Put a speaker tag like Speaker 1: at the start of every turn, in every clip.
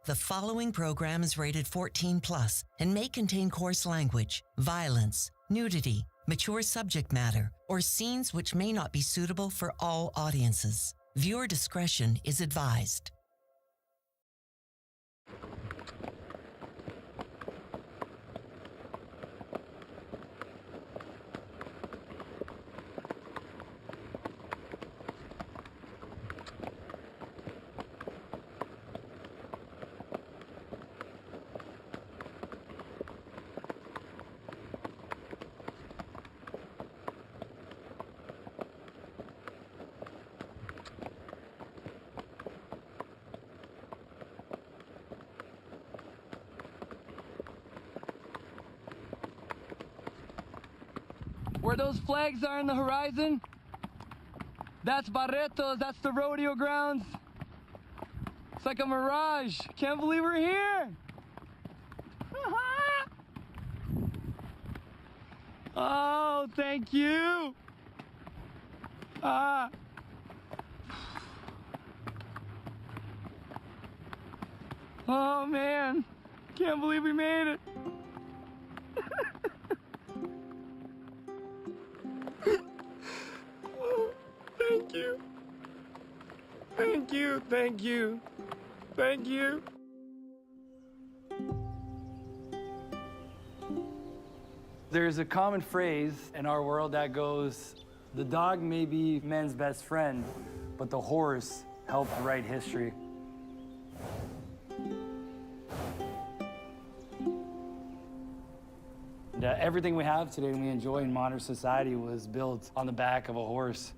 Speaker 1: The following program is rated 14 plus and may contain coarse language, violence, nudity, mature subject matter, or scenes which may not be suitable for all audiences. Viewer discretion is advised.
Speaker 2: Where those flags are in the horizon, that's Barretos, that's the rodeo grounds. It's like a mirage. Can't believe we're here. Oh, thank you. Oh man, can't believe we made it. Thank you. Thank you, thank you, thank you. There's a common phrase in our world that goes, the dog may be men's best friend, but the horse helped write history. And, everything we have today and we enjoy in modern society was built on the back of a horse.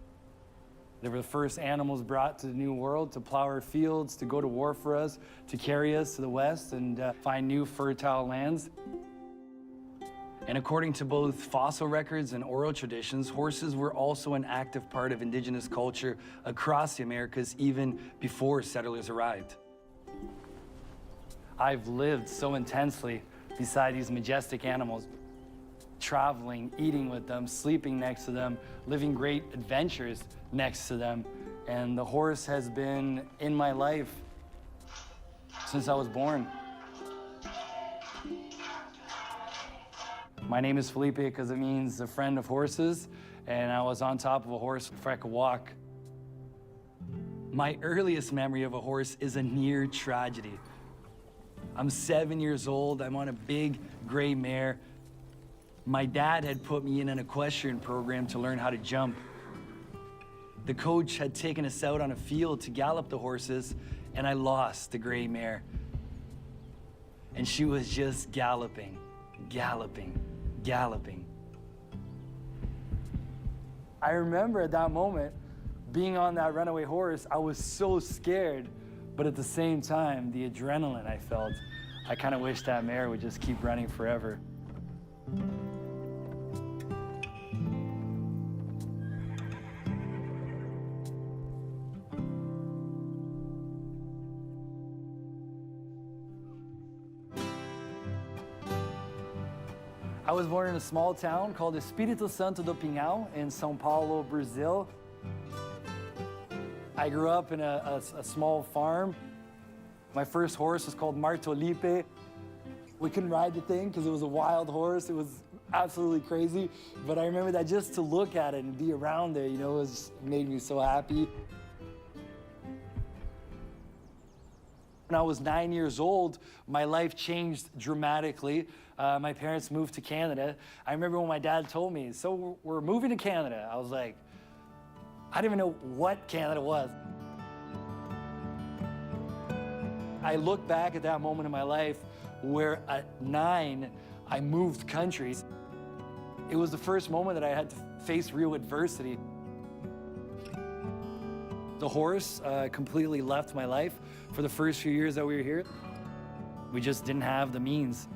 Speaker 2: They were the first animals brought to the New World to plow our fields, to go to war for us, to carry us to the West and find new fertile lands. And according to both fossil records and oral traditions, horses were also an active part of indigenous culture across the Americas even before settlers arrived. I've lived so intensely beside these majestic animals, traveling, eating with them, sleeping next to them, living great adventures next to them. And the horse has been in my life since I was born. My name is Felipe because it means a friend of horses, and I was on top of a horse before I could walk. My earliest memory of a horse is a near tragedy. I'm 7 years old, I'm on a big gray mare. My dad had put me in an equestrian program to learn how to jump. The coach had taken us out on a field to gallop the horses, and I lost the gray mare. And she was just galloping, galloping, galloping. I remember at that moment, being on that runaway horse, I was so scared, but at the same time, the adrenaline I felt, I kind of wish that mare would just keep running forever. I was born in a small town called Espírito Santo do Pinhal in São Paulo, Brazil. I grew up in a small farm. My first horse was called Martolipe. We couldn't ride the thing because it was a wild horse. It was absolutely crazy. But I remember that just to look at it and be around there, you know, it made me so happy. When I was 9 years old, my life changed dramatically. My parents moved to Canada. I remember when my dad told me, so we're moving to Canada. I was like, I didn't even know what Canada was. I look back at that moment in my life where at 9, I moved countries. It was the first moment that I had to face real adversity. The horse completely left my life for the first few years that we were here. We just didn't have the means.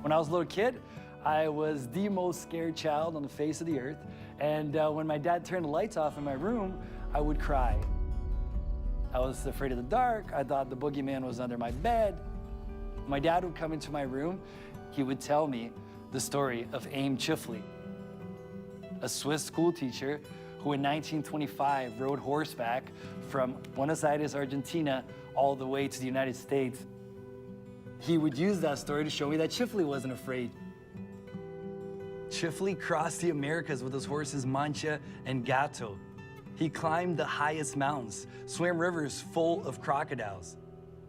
Speaker 2: When I was a little kid, I was the most scared child on the face of the earth. And when my dad turned the lights off in my room, I would cry. I was afraid of the dark. I thought the boogeyman was under my bed. My dad would come into my room. He would tell me the story of Aim Chifley, a Swiss school teacher who in 1925 rode horseback from Buenos Aires, Argentina, all the way to the United States. He would use that story to show me that Chifley wasn't afraid. Chifley crossed the Americas with his horses Mancha and Gato. He climbed the highest mountains, swam rivers full of crocodiles.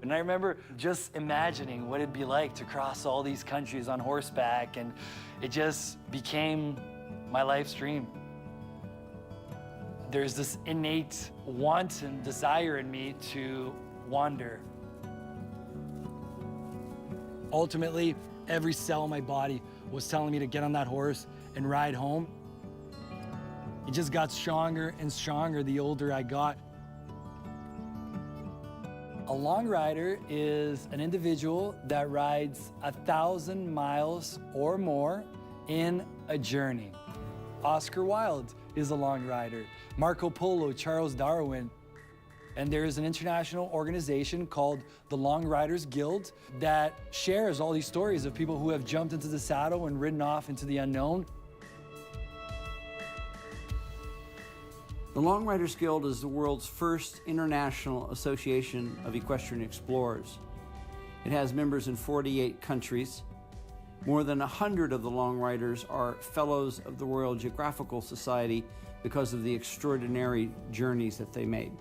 Speaker 2: And I remember just imagining what it'd be like to cross all these countries on horseback, and it just became my life's dream. There's this innate want and desire in me to wander. Ultimately, every cell in my body was telling me to get on that horse and ride home. It just got stronger and stronger the older I got. A long rider is an individual that rides 1,000 miles or more in a journey. Oscar Wilde is a long rider. Marco Polo, Charles Darwin. And there is an international organization called the Long Riders Guild that shares all these stories of people who have jumped into the saddle and ridden off into the unknown.
Speaker 3: The Long Riders Guild is the world's first international association of equestrian explorers. It has members in 48 countries. More than 100 of the Long Riders are fellows of the Royal Geographical Society because of the extraordinary journeys that they made.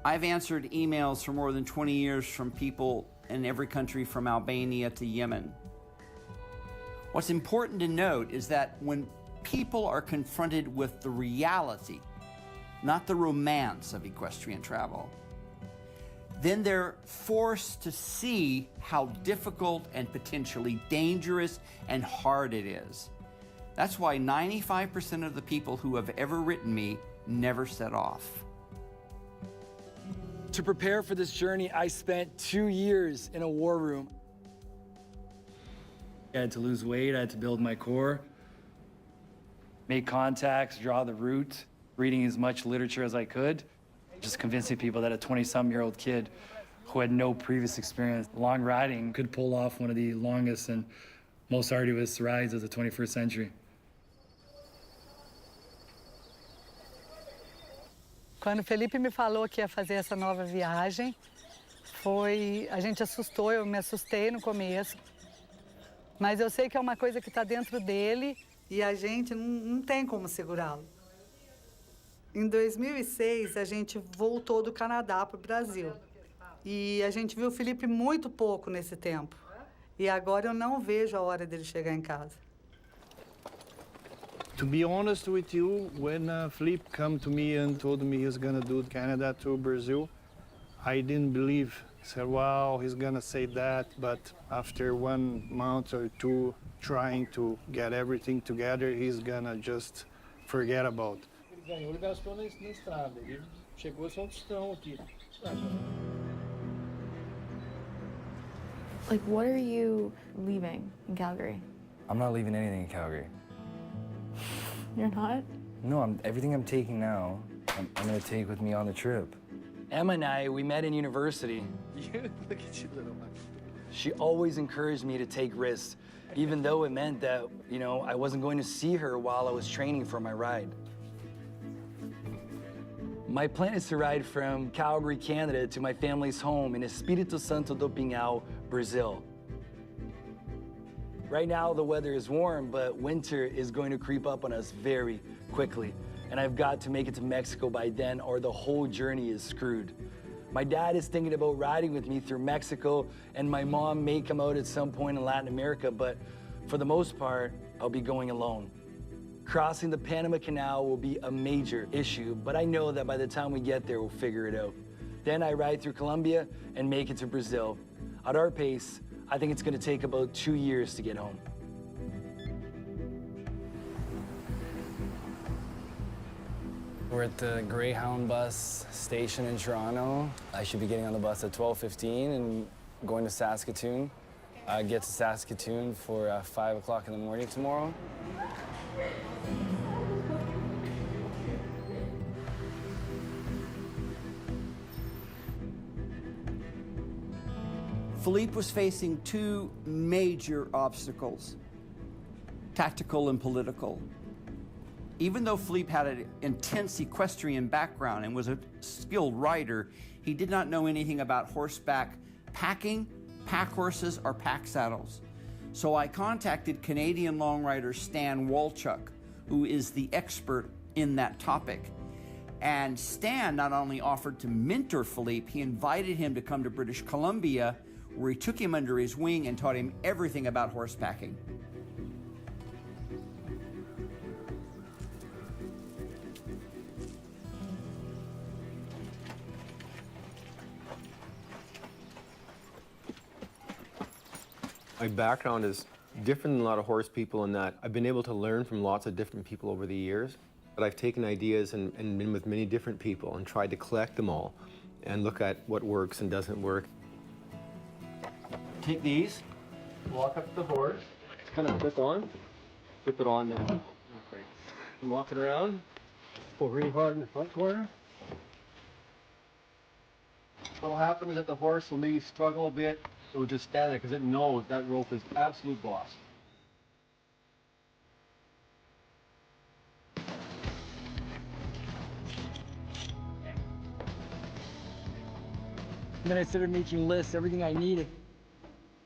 Speaker 3: I've answered emails for more than 20 years from people in every country from Albania to Yemen. What's important to note is that when people are confronted with the reality, not the romance of equestrian travel, then they're forced to see how difficult and potentially dangerous and hard it is. That's why 95% of the people who have ever written me never set off.
Speaker 2: To prepare for this journey, I spent 2 years in a war room. I had to lose weight, I had to build my core, make contacts, draw the route, reading as much literature as I could, just convincing people that a 20-some-year-old kid who had no previous experience long riding could pull off one of the longest and most arduous rides of the 21st century.
Speaker 4: Quando o Felipe me falou que ia fazer essa nova viagem, a gente assustou, eu me assustei no começo. Mas eu sei que é uma coisa que está dentro dele e a gente não tem como segurá-lo. Em 2006, a gente voltou do Canadá para o Brasil. E a gente viu o Felipe muito pouco nesse tempo. E agora eu não vejo a hora dele chegar em casa.
Speaker 5: To be honest with you, when Felipe came to me and told me he's gonna do Canada to Brazil, I didn't believe. I said, wow, he's gonna say that, but after 1 month or two trying to get everything together, he's gonna just forget about.
Speaker 6: Ele gastou na estrada, ele chegou só um tostão aqui.
Speaker 7: Like, what are you leaving in Calgary?
Speaker 8: I'm not leaving anything in Calgary.
Speaker 7: You're not?
Speaker 8: No, everything I'm taking now, I'm gonna take with me on the trip.
Speaker 2: Emma and I, we met in university.
Speaker 5: Look at you, little man.
Speaker 2: She always encouraged me to take risks, even though it meant that, I wasn't going to see her while I was training for my ride. My plan is to ride from Calgary, Canada, to my family's home in Espírito Santo do Pinhal, Brazil. Right now, the weather is warm, but winter is going to creep up on us very quickly. And I've got to make it to Mexico by then, or the whole journey is screwed. My dad is thinking about riding with me through Mexico, and my mom may come out at some point in Latin America, but for the most part, I'll be going alone. Crossing the Panama Canal will be a major issue, but I know that by the time we get there, we'll figure it out. Then I ride through Colombia and make it to Brazil. At our pace, I think it's going to take about 2 years to get home.
Speaker 8: We're at the Greyhound bus station in Toronto. I should be getting on the bus at 12:15 and going to Saskatoon. I get to Saskatoon for 5 o'clock in the morning tomorrow.
Speaker 3: Felipe was facing two major obstacles, tactical and political. Even though Philippe had an intense equestrian background and was a skilled rider, he did not know anything about horseback packing, pack horses, or pack saddles. So I contacted Canadian long rider Stan Walchuk, who is the expert in that topic. And Stan not only offered to mentor Philippe, he invited him to come to British Columbia, where he took him under his wing and taught him everything about horse packing.
Speaker 9: My background is different than a lot of horse people in that I've been able to learn from lots of different people over the years. But I've taken ideas and been with many different people and tried to collect them all and look at what works and doesn't work.
Speaker 6: Take these, walk up to the horse, kind of flip it on now. Okay. And walk it around, pull really hard in the front corner. What'll happen is that the horse will maybe struggle a bit. It will just stand there because it knows that rope is absolute boss.
Speaker 2: And then I started making lists, everything I needed.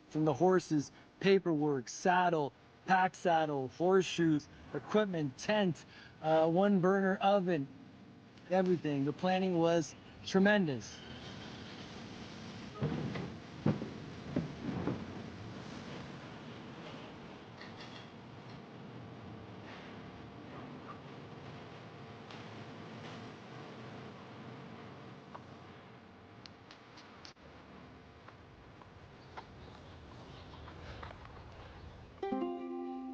Speaker 2: From the horses, paperwork, saddle, pack saddle, horseshoes, equipment, tent, one burner oven, everything. The planning was tremendous.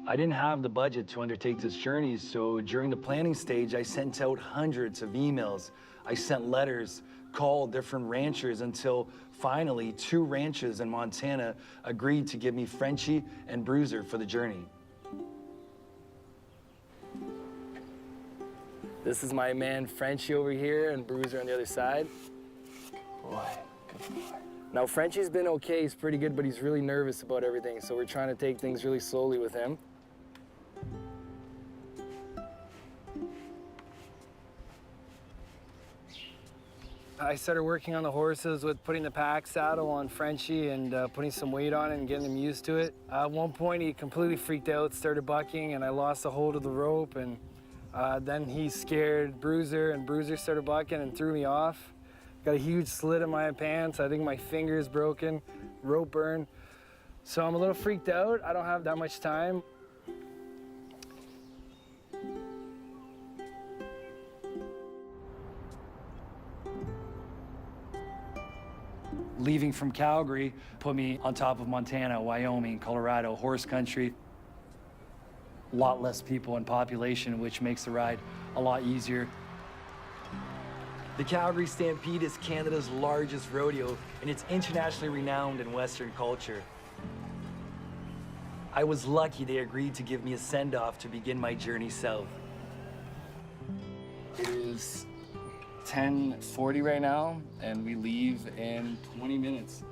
Speaker 2: I didn't have the budget to undertake this journey, so during the planning stage, I sent out hundreds of emails. I sent letters, called different ranchers until finally 2 ranches in Montana agreed to give me Frenchie and Bruiser for the journey. This is my man Frenchie over here and Bruiser on the other side. Boy, good boy. Now Frenchie's been okay, he's pretty good, but he's really nervous about everything, so we're trying to take things really slowly with him. I started working on the horses with putting the pack saddle on Frenchie and putting some weight on it and getting him used to it. At one point, he completely freaked out, started bucking, and I lost the hold of the rope. And then he scared Bruiser, and Bruiser started bucking and threw me off. Got a huge slit in my pants. I think my finger's broken, rope burn. So I'm a little freaked out. I don't have that much time. Leaving from Calgary put me on top of Montana, Wyoming, Colorado, horse country. A lot less people in population, which makes the ride a lot easier. The Calgary Stampede is Canada's largest rodeo, and it's internationally renowned in Western culture. I was lucky they agreed to give me a send-off to begin my journey south. It is 10:40 right now, and we leave in 20 minutes.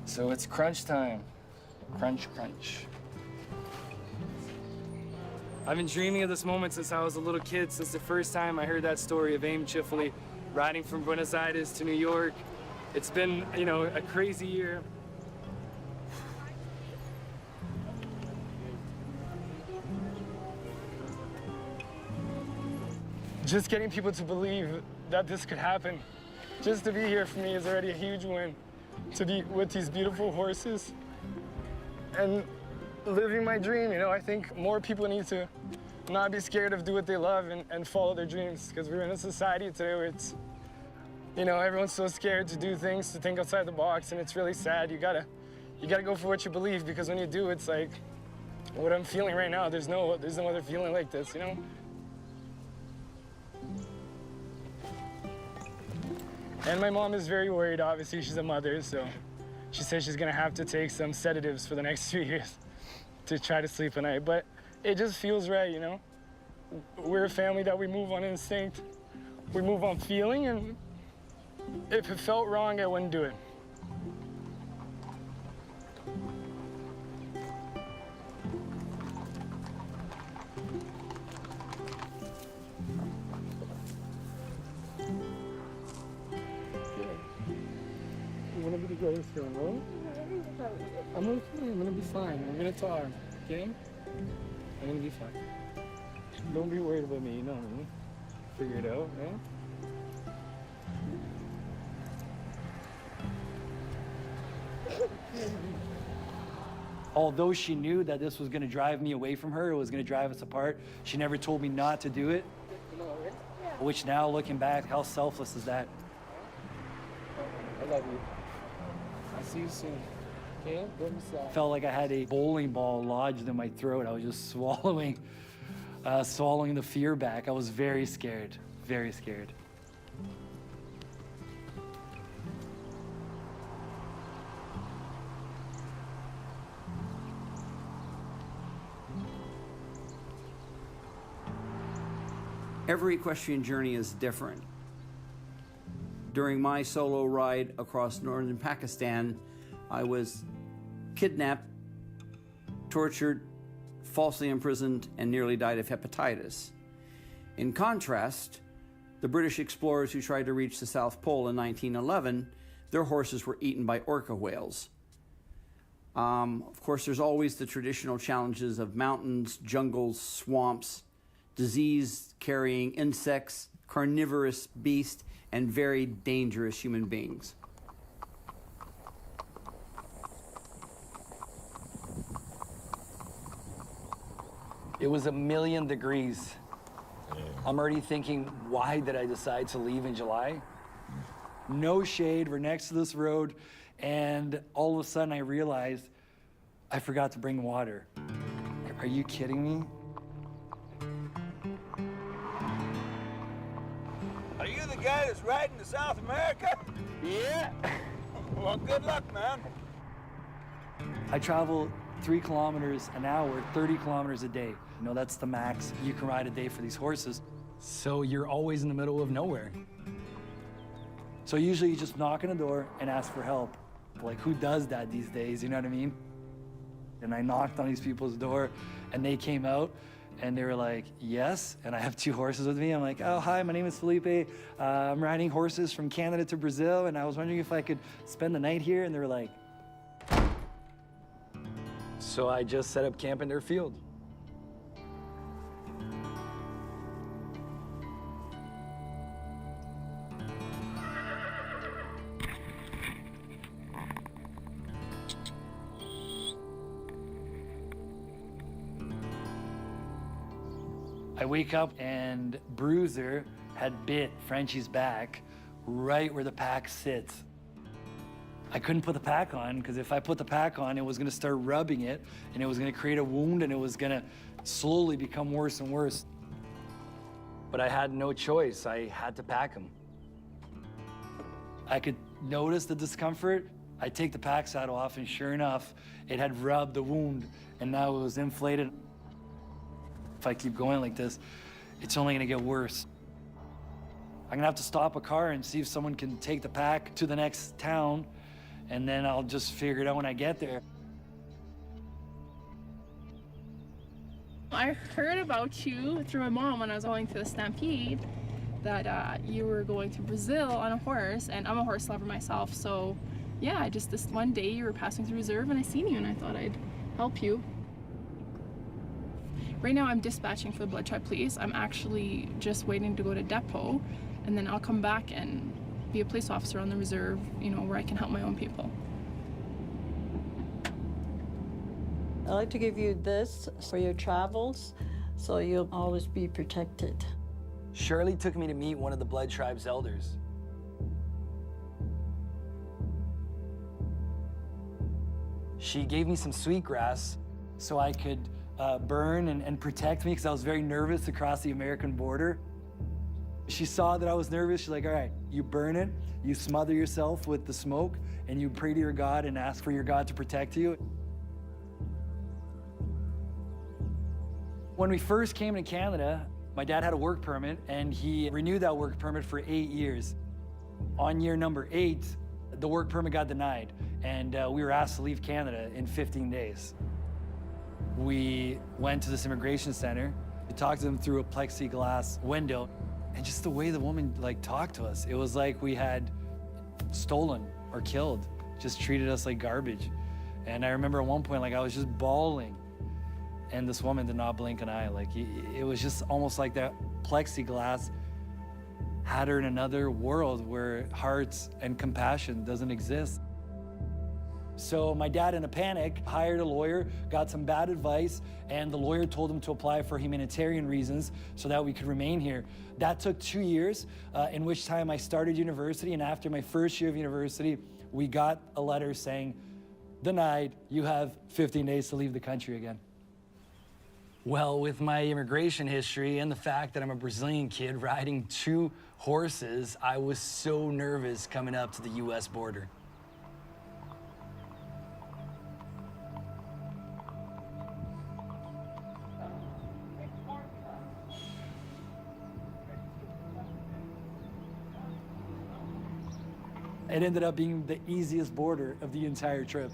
Speaker 2: So it's crunch time. Crunch, crunch. I've been dreaming of this moment since I was a little kid, since the first time I heard that story of Aim Chifley riding from Buenos Aires to New York. It's been, you know, a crazy year. Just getting people to believe that this could happen, just to be here for me is already a huge win. To be with these beautiful horses and living my dream, you know, I think more people need to not be scared of do what they love and follow their dreams, because we're in a society today where it's, you know, everyone's so scared to do things, to think outside the box, and it's really sad. You gotta go for what you believe, because when you do, it's like what I'm feeling right now. There's no other feeling like this, you know? And my mom is very worried, obviously, she's a mother, so she says she's gonna have to take some sedatives for the next 2 years to try to sleep at night, but it just feels right, you know? We're a family that we move on instinct, we move on feeling, and if it felt wrong, I wouldn't do it.
Speaker 8: nobody goes through, no? I'm okay, I'm gonna be fine. I'm gonna talk, okay? I'm gonna be fine. Don't be worried about me, you know me. Figure it out, yeah?
Speaker 2: Although she knew that this was going to drive me away from her, it was going to drive us apart, she never told me not to do it. Which now, looking back, how selfless is that?
Speaker 8: I love you. I'll see you soon. Okay? Love yourself.
Speaker 2: Felt like I had a bowling ball lodged in my throat. I was just swallowing the fear back. I was very scared, very scared.
Speaker 3: Every equestrian journey is different. During my solo ride across northern Pakistan, I was kidnapped, tortured, falsely imprisoned, and nearly died of hepatitis. In contrast, the British explorers who tried to reach the South Pole in 1911, their horses were eaten by orca whales. Of course, there's always the traditional challenges of mountains, jungles, swamps, disease-carrying insects, carnivorous beasts, and very dangerous human beings.
Speaker 2: It was 1,000,000 degrees. I'm already thinking, why did I decide to leave in July? No shade, we're next to this road, and all of a sudden I realized I forgot to bring water. Are you kidding me?
Speaker 10: Are you the guy that's riding to South America?
Speaker 2: Yeah.
Speaker 10: Well, good luck, man.
Speaker 2: I travel 3 kilometers an hour, 30 kilometers a day. You know, that's the max you can ride a day for these horses. So you're always in the middle of nowhere. So usually you just knock on the door and ask for help. Like, who does that these days, you know what I mean? And I knocked on these people's door and they came out and they were like, yes, and I have 2 horses with me. I'm like, oh, hi, my name is Felipe. I'm riding horses from Canada to Brazil, and I was wondering if I could spend the night here, and they were like, so I just set up camp in their field. I wake up and Bruiser had bit Frenchie's back right where the pack sits. I couldn't put the pack on because if I put the pack on, it was gonna start rubbing it and it was gonna create a wound and it was gonna slowly become worse and worse. But I had no choice, I had to pack him. I could notice the discomfort. I take the pack saddle off and sure enough, it had rubbed the wound and now it was inflated. If I keep going like this, it's only gonna get worse. I'm gonna have to stop a car and see if someone can take the pack to the next town, and then I'll just figure it out when I get there.
Speaker 11: I heard about you through my mom when I was going to the Stampede, that you were going to Brazil on a horse, and I'm a horse lover myself, so yeah, just this one day you were passing through reserve and I seen you and I thought I'd help you. Right now I'm dispatching for the Blood Tribe Police. I'm actually just waiting to go to depot and then I'll come back and be a police officer on the reserve, you know, where I can help my own people.
Speaker 12: I'd like to give you this for your travels, so you'll always be protected.
Speaker 2: Shirley took me to meet one of the Blood Tribe's elders. She gave me some sweetgrass so I could burn and protect me because I was very nervous to cross the American border. She saw that I was nervous. She's like, all right, you burn it, you smother yourself with the smoke, and you pray to your God and ask for your God to protect you. When we first came to Canada, my dad had a work permit, and he renewed that work permit for 8 years. On year number 8, the work permit got denied, and we were asked to leave Canada in 15 days. We went to this immigration center. We talked to them through a plexiglass window, and just the way the woman talked to us, it was like we had stolen or killed. just treated us like garbage. And I remember at one point, like I was just bawling, and this woman did not blink an eye. Like it was just almost like that plexiglass had her in another world where hearts and compassion doesn't exist. So my dad, in a panic, hired a lawyer, got some bad advice, and the lawyer told him to apply for humanitarian reasons so that we could remain here. That took 2 years, in which time I started university, and after my first year of university, we got a letter saying, denied, you have 15 days to leave the country again. Well, with my immigration history and the fact that I'm a Brazilian kid riding 2 horses, I was so nervous coming up to the US border. It ended up being the easiest border of the entire trip.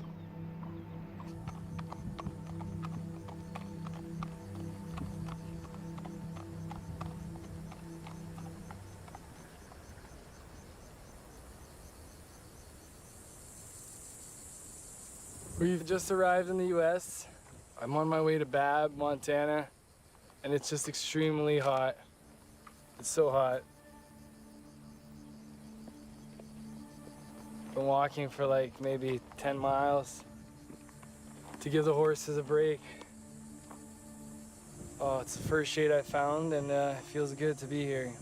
Speaker 8: We've just arrived in the U.S. I'm on my way to Babb, Montana, and it's just extremely hot. It's so hot. Been walking for like maybe 10 miles to give the horses a break. Oh, it's the first shade I found, and it feels good to be here.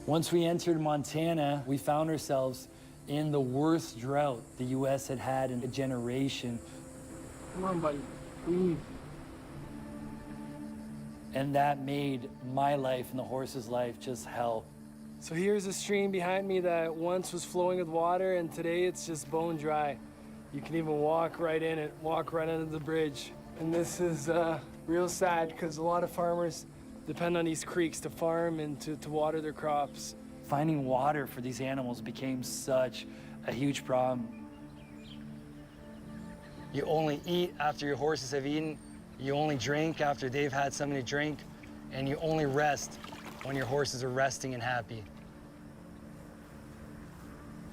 Speaker 2: Once we entered Montana, we found ourselves in the worst drought the U.S. had had in a generation.
Speaker 8: Come on, buddy, breathe.
Speaker 2: And that made my life and the horse's life just hell.
Speaker 8: So here's a stream behind me that once was flowing with water, and today it's just bone dry. You can even walk right in it, walk right under the bridge. And this is real sad because a lot of farmers depend on these creeks to farm and to water their crops.
Speaker 2: Finding water for these animals became such a huge problem.
Speaker 8: You only eat after your horses have eaten, you only drink after they've had something to drink, and you only rest when your horses are resting and happy.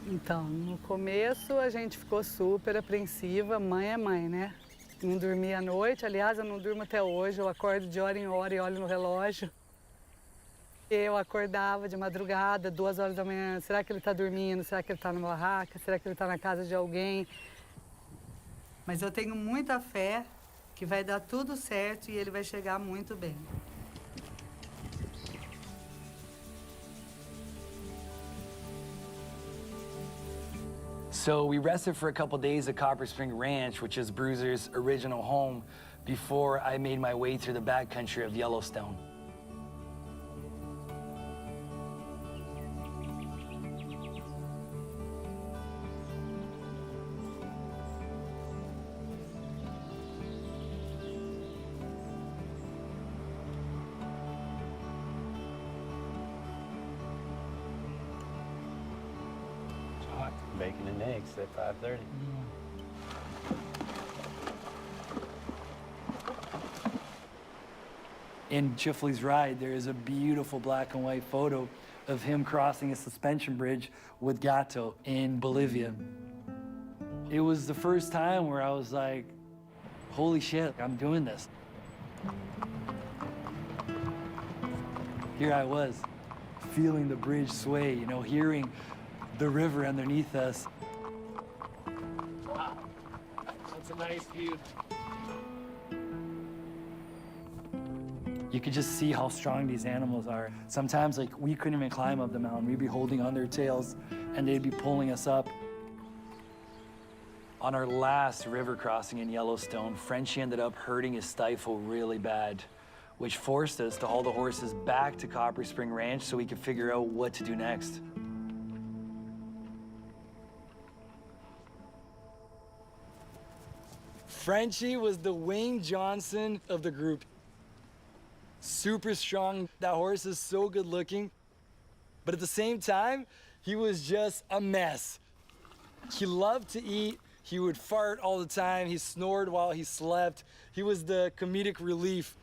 Speaker 4: Então, no começo a gente ficou super apreensiva, mãe é mãe, né? Não dormia à noite, aliás, eu não durmo até hoje, eu acordo de hora em hora e olho no relógio. Eu acordava de madrugada, 2 horas da manhã, será que ele está dormindo? Será que ele está numa barraca? Será que ele está na casa de alguém? Mas eu tenho muita fé que vai dar tudo certo e ele vai chegar muito bem.
Speaker 2: So we rested for a couple days at Copper Spring Ranch, which is Bruiser's original home, before I made my way through the backcountry of Yellowstone.
Speaker 6: Bacon and eggs at 5:30.
Speaker 2: In Chifley's Ride, there is a beautiful black and white photo of him crossing a suspension bridge with Gato in Bolivia. It was the first time where I was like, holy shit, I'm doing this. Here I was, feeling the bridge sway, you know, hearing the river underneath us.
Speaker 8: Wow, that's a nice view.
Speaker 2: You could just see how strong these animals are. Sometimes, like, we couldn't even climb up the mountain. We'd be holding on their tails, and they'd be pulling us up. On our last river crossing in Yellowstone, Frenchie ended up hurting his stifle really bad, which forced us to haul the horses back to Copper Spring Ranch so we could figure out what to do next. Frenchie was the Wayne Johnson of the group. Super strong. That horse is so good looking. But at the same time, he was just a mess. He loved to eat. He would fart all the time. He snored while he slept. He was the comedic relief.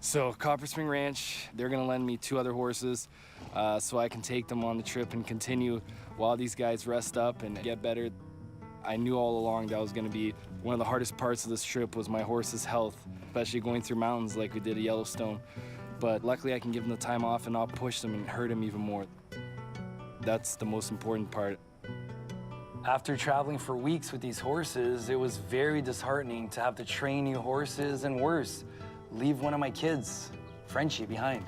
Speaker 8: So Copper Spring Ranch, they're gonna lend me 2 other horses so I can take them on the trip and continue while these guys rest up and get better. I knew all along that was gonna be one of the hardest parts of this trip was my horse's health, especially going through mountains like we did at Yellowstone. But luckily I can give them the time off and not push them and hurt them even more. That's the most important part.
Speaker 2: After traveling for weeks with these horses, it was very disheartening to have to train new horses and worse, leave one of my kids, Frenchie, behind.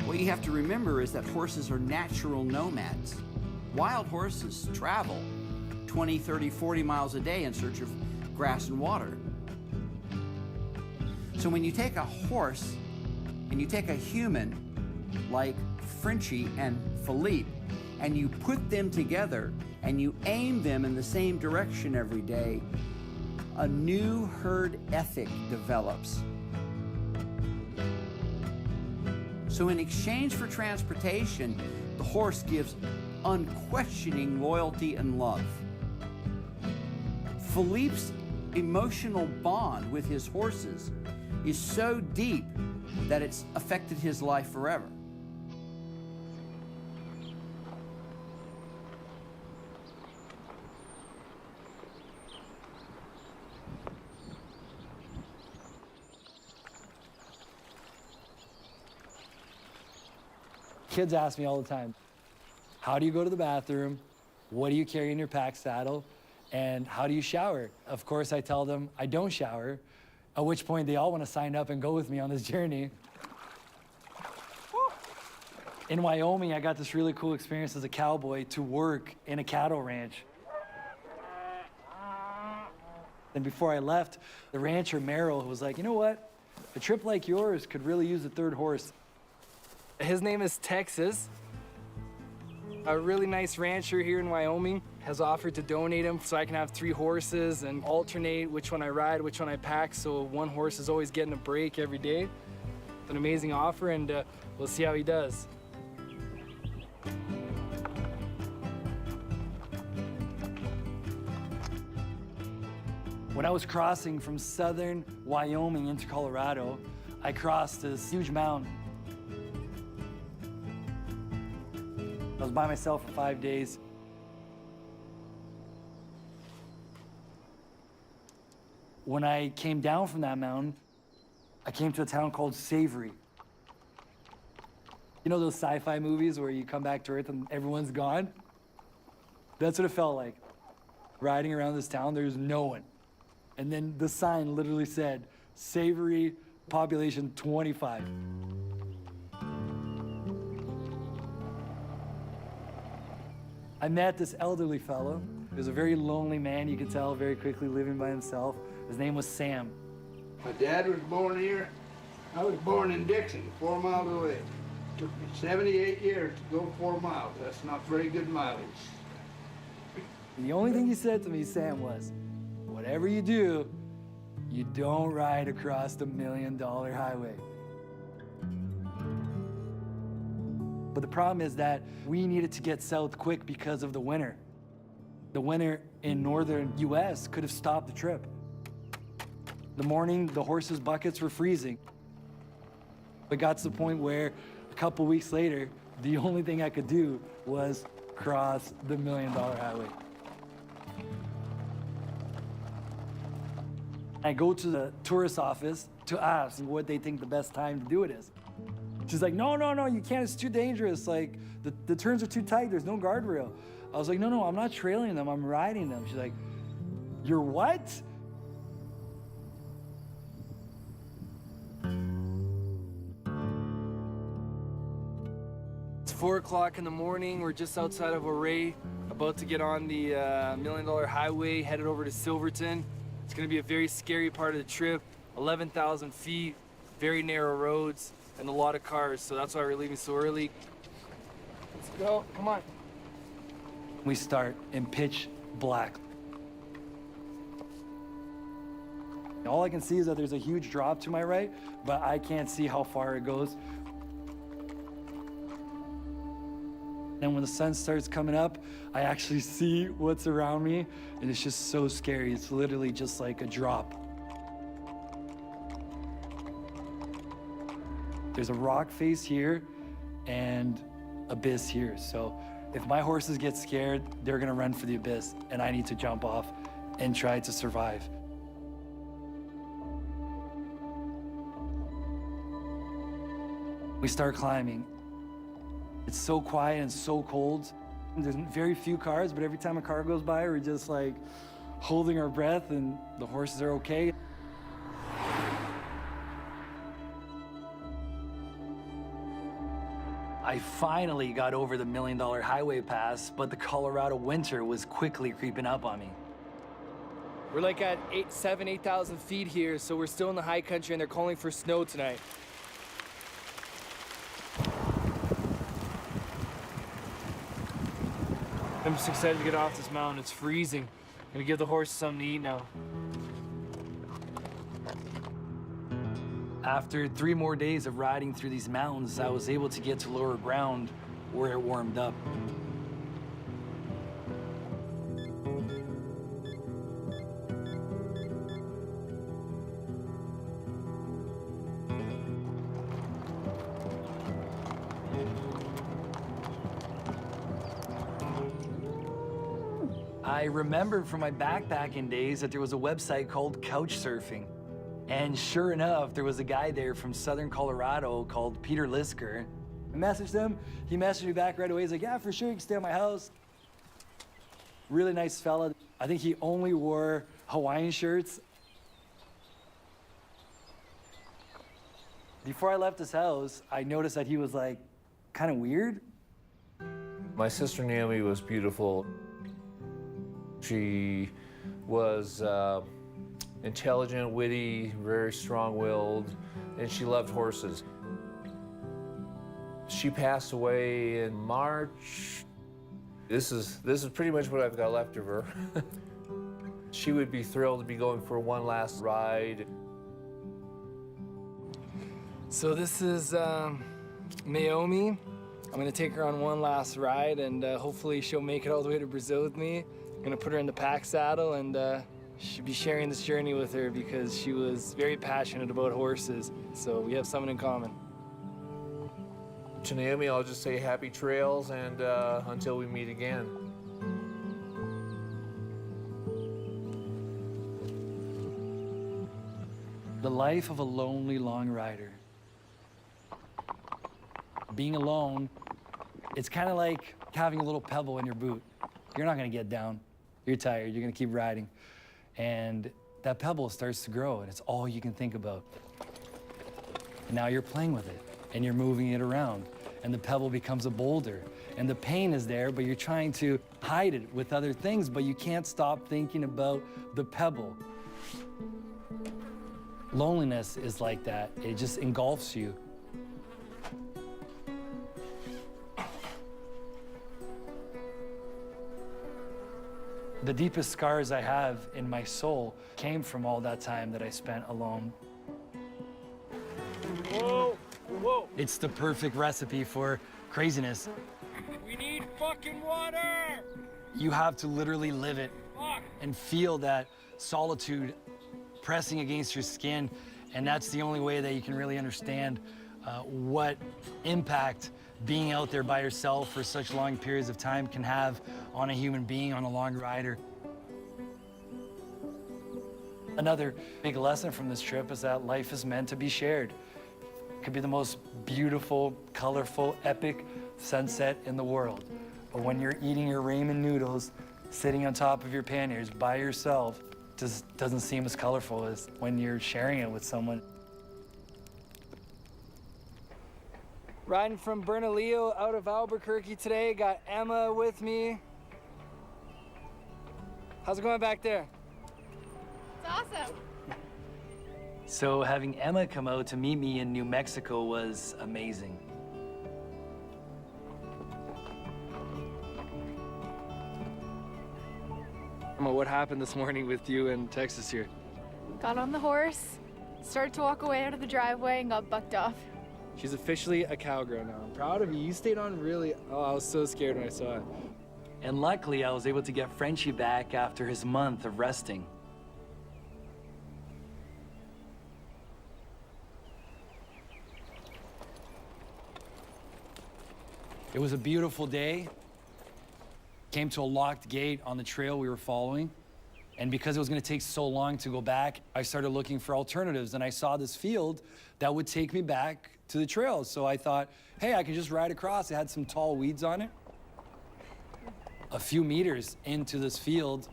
Speaker 3: What you have to remember is that horses are natural nomads. Wild horses travel 20, 30, 40 miles a day in search of grass and water. So when you take a horse and you take a human like Frenchie and Philippe and you put them together and you aim them in the same direction every day, a new herd ethic develops. So in exchange for transportation, the horse gives unquestioning loyalty and love. Philippe's emotional bond with his horses is so deep that it's affected his life forever.
Speaker 2: Kids ask me all the time, how do you go to the bathroom? What do you carry in your pack saddle? And how do you shower? Of course, I tell them I don't shower, at which point they all want to sign up and go with me on this journey. In Wyoming, I got this really cool experience as a cowboy to work in a cattle ranch. And before I left, the rancher Merrill was like, you know what? A trip like yours could really use a 3rd horse.
Speaker 8: His name is Texas. A really nice rancher here in Wyoming has offered to donate him so I can have 3 horses and alternate which one I ride, which one I pack, so one horse is always getting a break every day. It's an amazing offer, and we'll see how he does.
Speaker 2: When I was crossing from southern Wyoming into Colorado, I crossed this huge mountain. I was by myself for 5 days. When I came down from that mountain, I came to a town called Savory. You know those sci-fi movies where you come back to Earth and everyone's gone? That's what it felt like. Riding around this town, there's no one. And then the sign literally said, Savory, population 25. I met this elderly fellow. He was a very lonely man, you could tell, very quickly living by himself. His name was Sam.
Speaker 13: My dad was born here. I was born in Dixon, 4 miles away. Took me 78 years to go 4 miles. That's not very good mileage.
Speaker 2: And the only thing he said to me, Sam, was, whatever you do, you don't ride across the $1 million highway. But the problem is that we needed to get south quick because of the winter. The winter in northern US could have stopped the trip. The morning, the horses' buckets were freezing. It got to the point where a couple weeks later, the only thing I could do was cross the $1 million highway. I go to the tourist office to ask what they think the best time to do it is. She's like, no, you can't, it's too dangerous. Like, the turns are too tight, there's no guardrail. I was like, no, I'm not trailing them, I'm riding them. She's like, you're what?
Speaker 8: It's 4 o'clock in the morning, we're just outside of Ouray, about to get on the $1 million highway, headed over to Silverton. It's gonna be a very scary part of the trip, 11,000 feet, very narrow roads, and a lot of cars, so that's why we're leaving so early. Let's go, come on.
Speaker 2: We start in pitch black. All I can see is that there's a huge drop to my right, but I can't see how far it goes. And when the sun starts coming up, I actually see what's around me, and it's just so scary. It's literally just like a drop. There's a rock face here and abyss here. So if my horses get scared, they're gonna run for the abyss, and I need to jump off and try to survive. We start climbing. It's so quiet and so cold. There's very few cars, but every time a car goes by, we're just like holding our breath, and the horses are okay. I finally got over the $1 Million Highway Pass, but the Colorado winter was quickly creeping up on me.
Speaker 14: We're like at 8,000 feet here, so we're still in the high country, and they're calling for snow tonight. I'm just excited to get off this mountain. It's freezing. I'm gonna give the horses something to eat now.
Speaker 2: After 3 more days of riding through these mountains, I was able to get to lower ground where it warmed up. I remembered from my backpacking days that there was a website called Couchsurfing. And sure enough, there was a guy there from southern Colorado called Peter Lisker. I messaged him, he messaged me back right away. He's like, yeah, for sure, you can stay at my house. Really nice fella. I think he only wore Hawaiian shirts. Before I left his house, I noticed that he was like, kind of weird.
Speaker 15: My sister Naomi was beautiful. She was intelligent, witty, very strong-willed, and she loved horses. She passed away in March. This is pretty much what I've got left of her. She would be thrilled to be going for one last ride.
Speaker 14: So this is Naomi. I'm gonna take her on one last ride, and hopefully she'll make it all the way to Brazil with me. I'm gonna put her in the pack saddle, and she'll be sharing this journey with her because she was very passionate about horses. So we have something in common.
Speaker 15: To Naomi, I'll just say happy trails, and until we meet again.
Speaker 2: The life of a lonely long rider. Being alone, it's kind of like having a little pebble in your boot. You're not gonna get down. You're tired, you're gonna keep riding. And that pebble starts to grow, and it's all you can think about. And now you're playing with it, and you're moving it around, and the pebble becomes a boulder. And the pain is there, but you're trying to hide it with other things, but you can't stop thinking about the pebble. Loneliness is like that. It just engulfs you. The deepest scars I have in my soul came from all that time that I spent alone.
Speaker 14: Whoa, whoa.
Speaker 2: It's the perfect recipe for craziness.
Speaker 14: We need fucking water!
Speaker 2: You have to literally live it and feel that solitude pressing against your skin, and that's the only way that you can really understand what impact being out there by yourself for such long periods of time can have on a human being, on a long rider. Another big lesson from this trip is that life is meant to be shared. It could be the most beautiful, colorful, epic sunset in the world. But when you're eating your ramen noodles, sitting on top of your panniers by yourself, just doesn't seem as colorful as when you're sharing it with someone.
Speaker 14: Riding from Bernalillo out of Albuquerque today. Got Emma with me. How's it going back there?
Speaker 11: It's awesome.
Speaker 2: So having Emma come out to meet me in New Mexico was amazing.
Speaker 14: Emma, what happened this morning with you in Texas here?
Speaker 7: Got on the horse, started to walk away out of the driveway, and got bucked off.
Speaker 14: She's officially a cowgirl now. I'm proud of you. You stayed on really, oh, I was so scared when I saw it.
Speaker 2: And luckily, I was able to get Frenchie back after his month of resting. It was a beautiful day. Came to a locked gate on the trail we were following. And because it was gonna take so long to go back, I started looking for alternatives, and I saw this field that would take me back to the trail. So I thought, hey, I can just ride across. It had some tall weeds on it. A few meters into this field.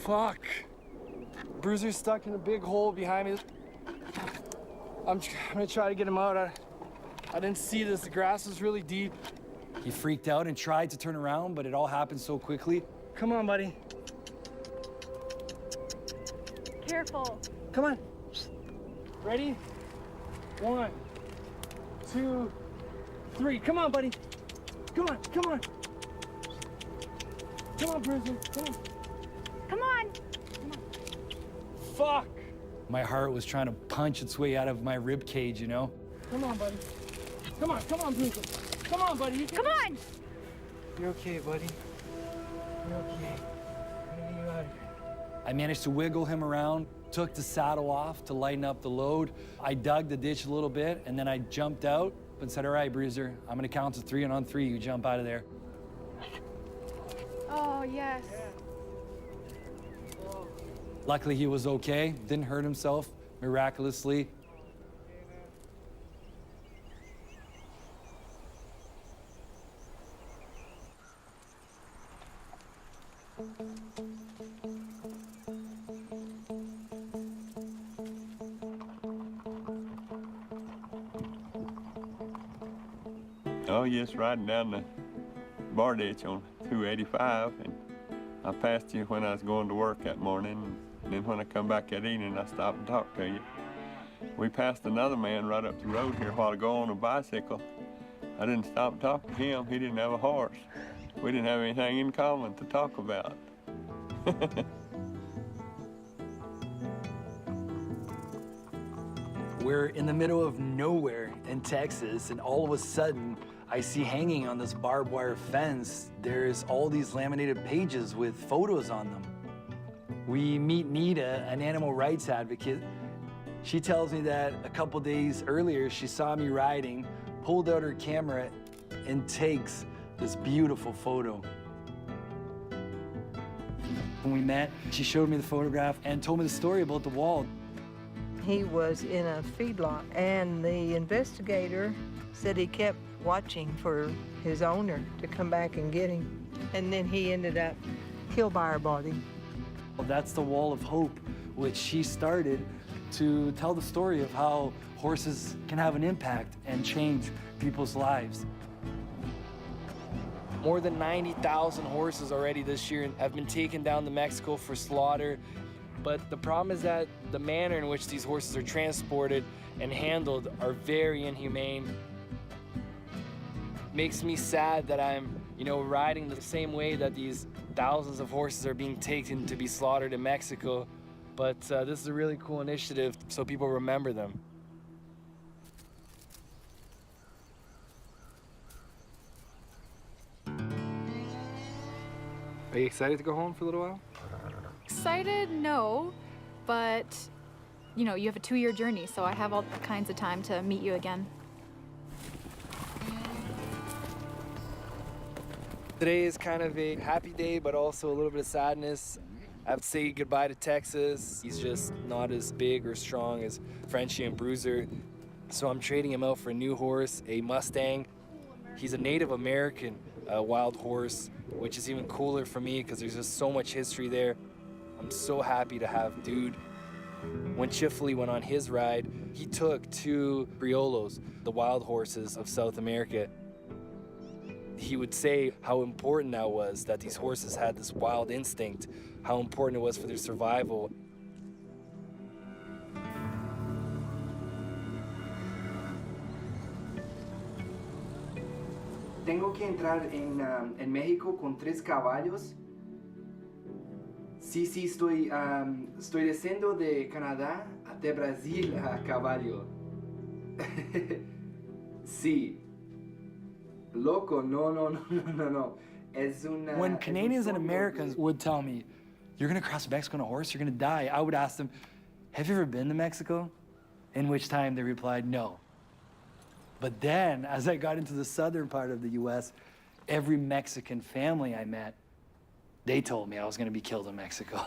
Speaker 14: Fuck. Bruiser's stuck in a big hole behind me. I'm gonna try to get him out. I didn't see this, the grass was really deep.
Speaker 2: He freaked out and tried to turn around, but it all happened so quickly.
Speaker 14: Come on, buddy.
Speaker 7: Careful.
Speaker 14: Come on. Ready? 1, 2, 3. Come on, buddy. Come on, come on. Come on, Bruiser. Come on.
Speaker 7: Come on.
Speaker 14: Fuck.
Speaker 2: My heart was trying to punch its way out of my rib cage, you know?
Speaker 14: Come on, buddy. Come on, Bruiser. Come on, buddy.
Speaker 7: Come on.
Speaker 14: You're okay, buddy. You're okay. I'm gonna get you out of here.
Speaker 2: I managed to wiggle him around, took the saddle off to lighten up the load. I dug the ditch a little bit, and then I jumped out and said, all right, Bruiser, I'm gonna count to 3, and on 3, you jump out of there.
Speaker 7: Oh, yes.
Speaker 2: Luckily, he was okay, didn't hurt himself, miraculously.
Speaker 10: Oh, yes, riding down the bar ditch on 285, and I passed you when I was going to work that morning, and then when I come back that evening, I stopped and talked to you. We passed another man right up the road here a while ago on a bicycle. I didn't stop and talk to him. He didn't have a horse. We didn't have anything in common to talk about.
Speaker 2: We're in the middle of nowhere in Texas, and all of a sudden, I see hanging on this barbed wire fence, there's all these laminated pages with photos on them. We meet Nita, an animal rights advocate. She tells me that a couple days earlier, she saw me riding, pulled out her camera, and takes this beautiful photo. When we met, she showed me the photograph and told me the story about the wall.
Speaker 16: He was in a feedlot, and the investigator said he kept watching for his owner to come back and get him. And then he ended up killed by our body.
Speaker 2: That's the Wall of Hope, which she started to tell the story of how horses can have an impact and change people's lives.
Speaker 14: More than 90,000 horses already this year have been taken down to Mexico for slaughter. But the problem is that the manner in which these horses are transported and handled are very inhumane. Makes me sad that I'm, riding the same way that these thousands of horses are being taken to be slaughtered in Mexico. But this is a really cool initiative so people remember them. Are you excited to go home for a little while?
Speaker 7: Excited? No. But, you have a 2-year journey, so I have all kinds of time to meet you again.
Speaker 14: Today is kind of a happy day, but also a little bit of sadness. I have to say goodbye to Texas. He's just not as big or strong as Frenchie and Bruiser. So I'm trading him out for a new horse, a Mustang. He's a Native American wild horse, which is even cooler for me because there's just so much history there. I'm so happy to have Dude. When Chifley went on his ride, he took 2 Criollos, the wild horses of South America. He would say how important that was, that these horses had this wild instinct, how important it was for their survival.
Speaker 17: Tengo que entrar en México con 3 caballos. Sí, estoy descendo de Canadá hasta Brasil a caballo. Sí. Loco, no. Es una...
Speaker 2: When Canadians and Americans would tell me, you're gonna cross Mexico on a horse, you're gonna die, I would ask them, have you ever been to Mexico? In which time they replied, no. But then, as I got into the southern part of the US, every Mexican family I met, they told me I was gonna be killed in Mexico.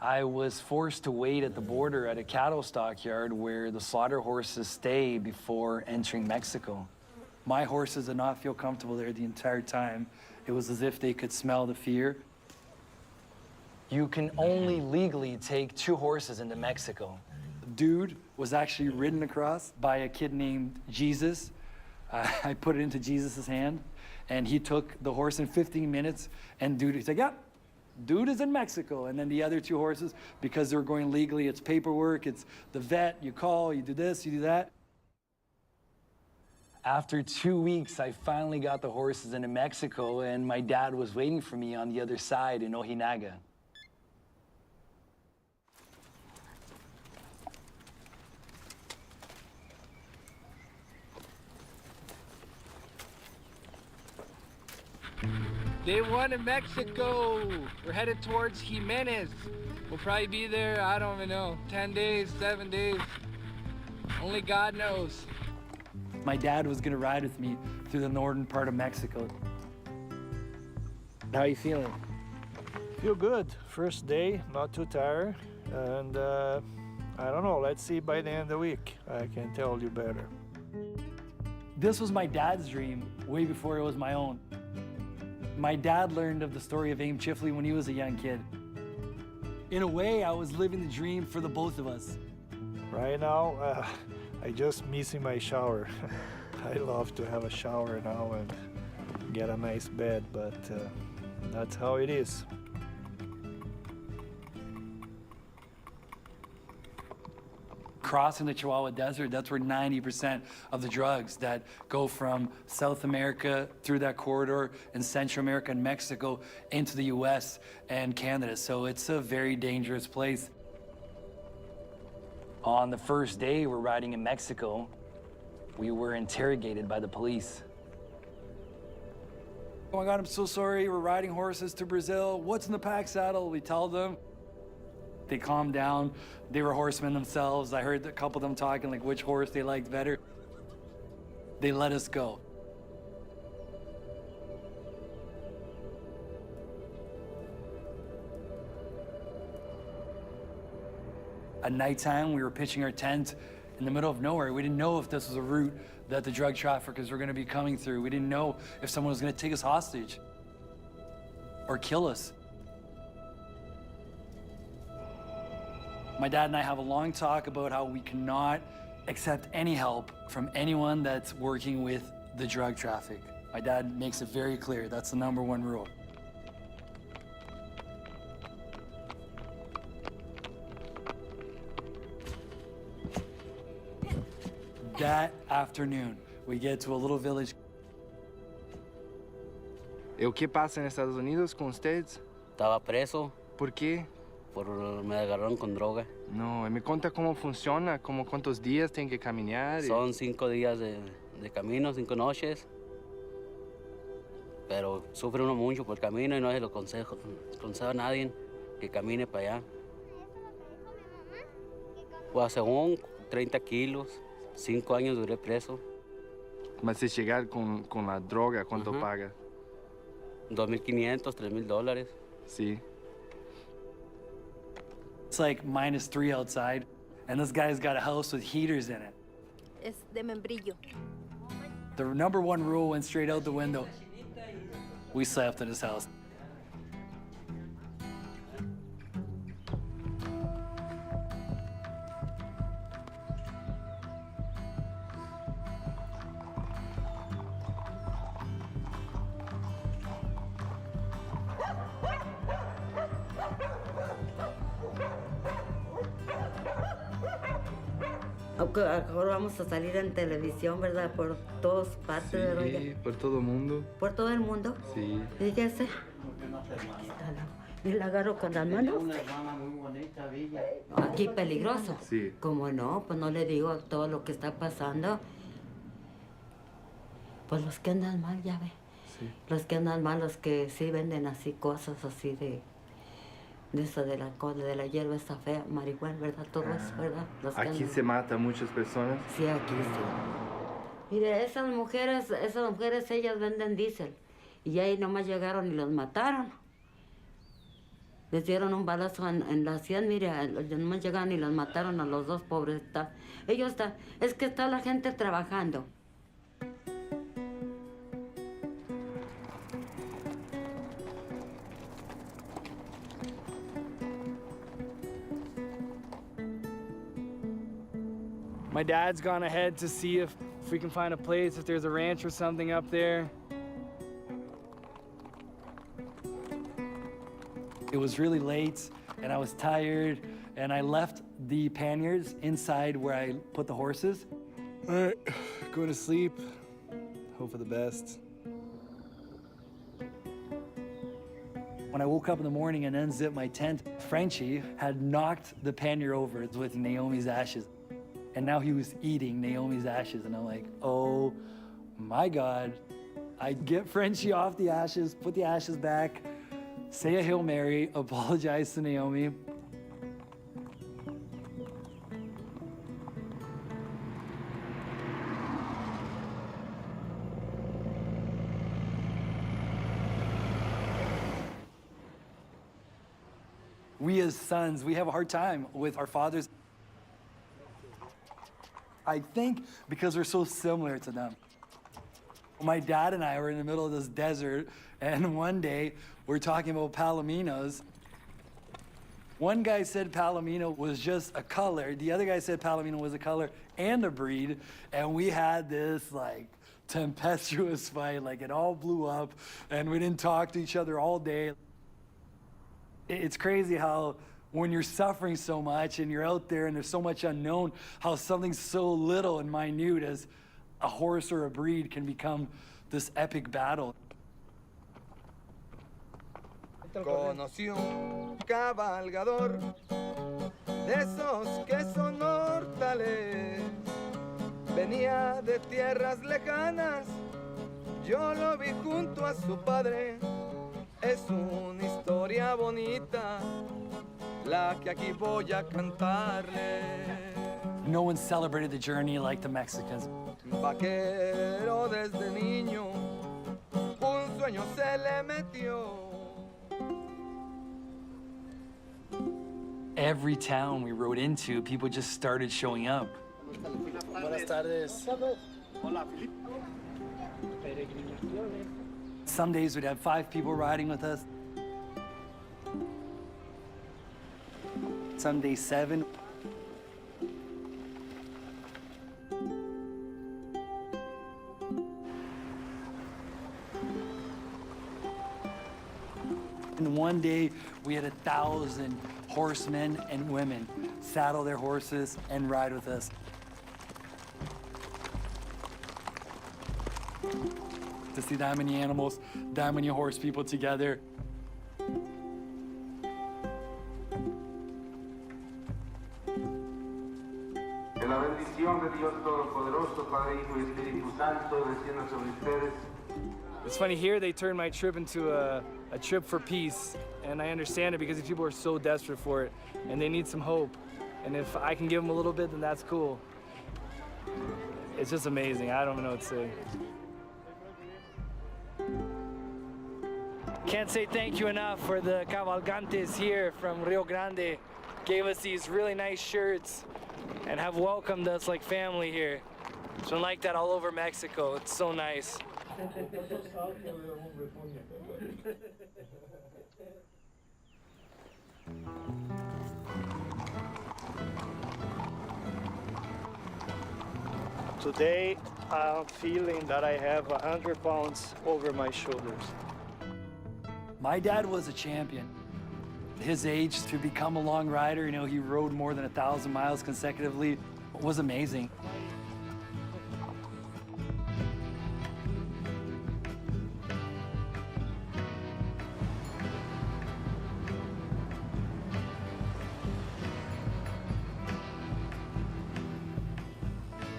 Speaker 2: I was forced to wait at the border at a cattle stockyard where the slaughter horses stay before entering Mexico. My horses did not feel comfortable there the entire time. It was as if they could smell the fear. You can only legally take 2 horses into Mexico. The dude was actually ridden across by a kid named Jesus. I put it into Jesus' hand, and he took the horse in 15 minutes, and dude, he's like, yeah, dude is in Mexico. And then the other 2 horses, because they were going legally, it's paperwork, it's the vet, you call, you do this, you do that. After 2 weeks, I finally got the horses into Mexico, and my dad was waiting for me on the other side in Ojinaga.
Speaker 14: Day 1 in Mexico. We're headed towards Jimenez. We'll probably be there, I don't even know, 10 days, 7 days. Only God knows. My dad was gonna ride with me through the northern part of Mexico. How are you feeling?
Speaker 5: Feel good. First day, not too tired. And I don't know, let's see by the end of the week. I can tell you better.
Speaker 2: This was my dad's dream way before it was my own. My dad learned of the story of Aim Chifley when he was a young kid. In a way, I was living the dream for the both of us.
Speaker 5: Right now, I just missing my shower. I love to have a shower now and get a nice bed, but that's how it is.
Speaker 2: Crossing the Chihuahua Desert, that's where 90% of the drugs that go from South America through that corridor in Central America and Mexico into the US and Canada. So it's a very dangerous place. On the first day we're riding in Mexico, we were interrogated by the police. Oh my God, I'm so sorry. We're riding horses to Brazil. What's in the pack saddle? We tell them. They calmed down. They were horsemen themselves. I heard a couple of them talking like which horse they liked better. They let us go. At nighttime, we were pitching our tent in the middle of nowhere. We didn't know if this was a route that the drug traffickers were gonna be coming through. We didn't know if someone was gonna take us hostage or kill us. My dad and I have a long talk about how we cannot accept any help from anyone that's working with the drug traffic. My dad makes it very clear, that's the #1 rule. That afternoon, we get to a little village.
Speaker 14: E o que pasa en Estados Unidos con ustedes?
Speaker 18: Estaba preso.
Speaker 14: ¿Por qué?
Speaker 18: Me agarraron con droga.
Speaker 14: No, me cuenta cómo funciona, como cuántos días tienen que caminar.
Speaker 18: Son 5 días de camino, 5 noches. Pero sufre uno mucho por el camino y no se lo aconsejo a nadie que camine para allá. Pues según 30 kilos, 5 años duré preso.
Speaker 14: Mas si llegar con la droga, ¿cuánto paga?
Speaker 18: $2,500, $3,000.
Speaker 14: Sí.
Speaker 2: It's like -3 outside, and this guy's got a house with heaters in it.
Speaker 19: Es de membrillo.
Speaker 2: The #1 rule went straight out the window. We slept in his house.
Speaker 20: Ahora vamos a salir en televisión, ¿verdad? Por todas partes,
Speaker 14: Sí,
Speaker 20: ¿verdad?
Speaker 14: por todo el mundo.
Speaker 20: ¿Por todo el mundo?
Speaker 14: Sí.
Speaker 20: Fíjese. Y la agarro con las manos. Aquí peligroso.
Speaker 9: Sí.
Speaker 20: Como no, pues no le digo todo lo que está pasando. Pues los que andan mal, ya ve.
Speaker 9: Sí.
Speaker 20: Los que andan mal, los que sí venden así cosas así de eso de la hierba esta fea, marihuana, ¿verdad? Todo eso, ¿verdad? Los que
Speaker 9: Aquí
Speaker 20: andan-
Speaker 9: se mata a muchas personas.
Speaker 20: Sí, aquí sí. Mire, esas mujeres, ellas venden diésel. Y ahí nomás llegaron y los mataron. Les dieron un balazo en la sien, mire, nomás llegaron y los mataron a los dos pobres. Es que está la gente trabajando.
Speaker 14: My dad's gone ahead to see if we can find a place, if there's a ranch or something up there.
Speaker 2: It was really late and I was tired and I left the panniers inside where I put the horses.
Speaker 14: All right, going to sleep. Hope for the best.
Speaker 2: When I woke up in the morning and unzipped my tent, Frenchie had knocked the pannier over with Naomi's ashes. And now he was eating Naomi's ashes. And I'm like, oh my God. I get Frenchie off the ashes, put the ashes back, say a Hail Mary, apologize to Naomi. We as sons, we have a hard time with our fathers. I think because we're so similar to them. My dad and I were in the middle of this desert, and one day we're talking about palominos. One guy said palomino was just a color. The other guy said palomino was a color and a breed. And we had this like tempestuous fight, like it all blew up, and we didn't talk to each other all day. It's crazy how when you're suffering so much and you're out there and there's so much unknown, how something so little and minute as a horse or a breed can become this epic battle.
Speaker 21: Conocí un cabalgador de esos que son mortales. Venía de tierras lejanas, yo lo vi junto a su padre. Es una historia bonita, la que aquí voy a cantarle.
Speaker 2: No one celebrated the journey like the Mexicans.
Speaker 21: Vaquero desde niño, un sueño se le metió.
Speaker 2: Every town we rode into, people just started showing up.
Speaker 14: Buenas tardes.
Speaker 6: Hola,
Speaker 2: Some days we'd have 5 people riding with us. Some days 7. And one day we had 1,000 horsemen and women saddle their horses and ride with us. To see that many animals, that many horse people together.
Speaker 22: Que la bendición de Dios Todopoderoso, Padre, Hijo y Espíritu Santo, descienda sobre ustedes.
Speaker 14: It's funny, here they turned my trip into a trip for peace, and I understand it because these people are so desperate for it, and they need some hope. And if I can give them a little bit, then that's cool. It's just amazing. I don't even know what to say. Can't say thank you enough for the cabalgantes here from Rio Grande. Gave us these really nice shirts and have welcomed us like family here. It's been like that all over Mexico. It's so nice.
Speaker 5: Today, I'm feeling that I have 100 pounds over my shoulders.
Speaker 2: My dad was a champion. His age to become a long rider, you know, he rode more than 1,000 miles consecutively, was amazing.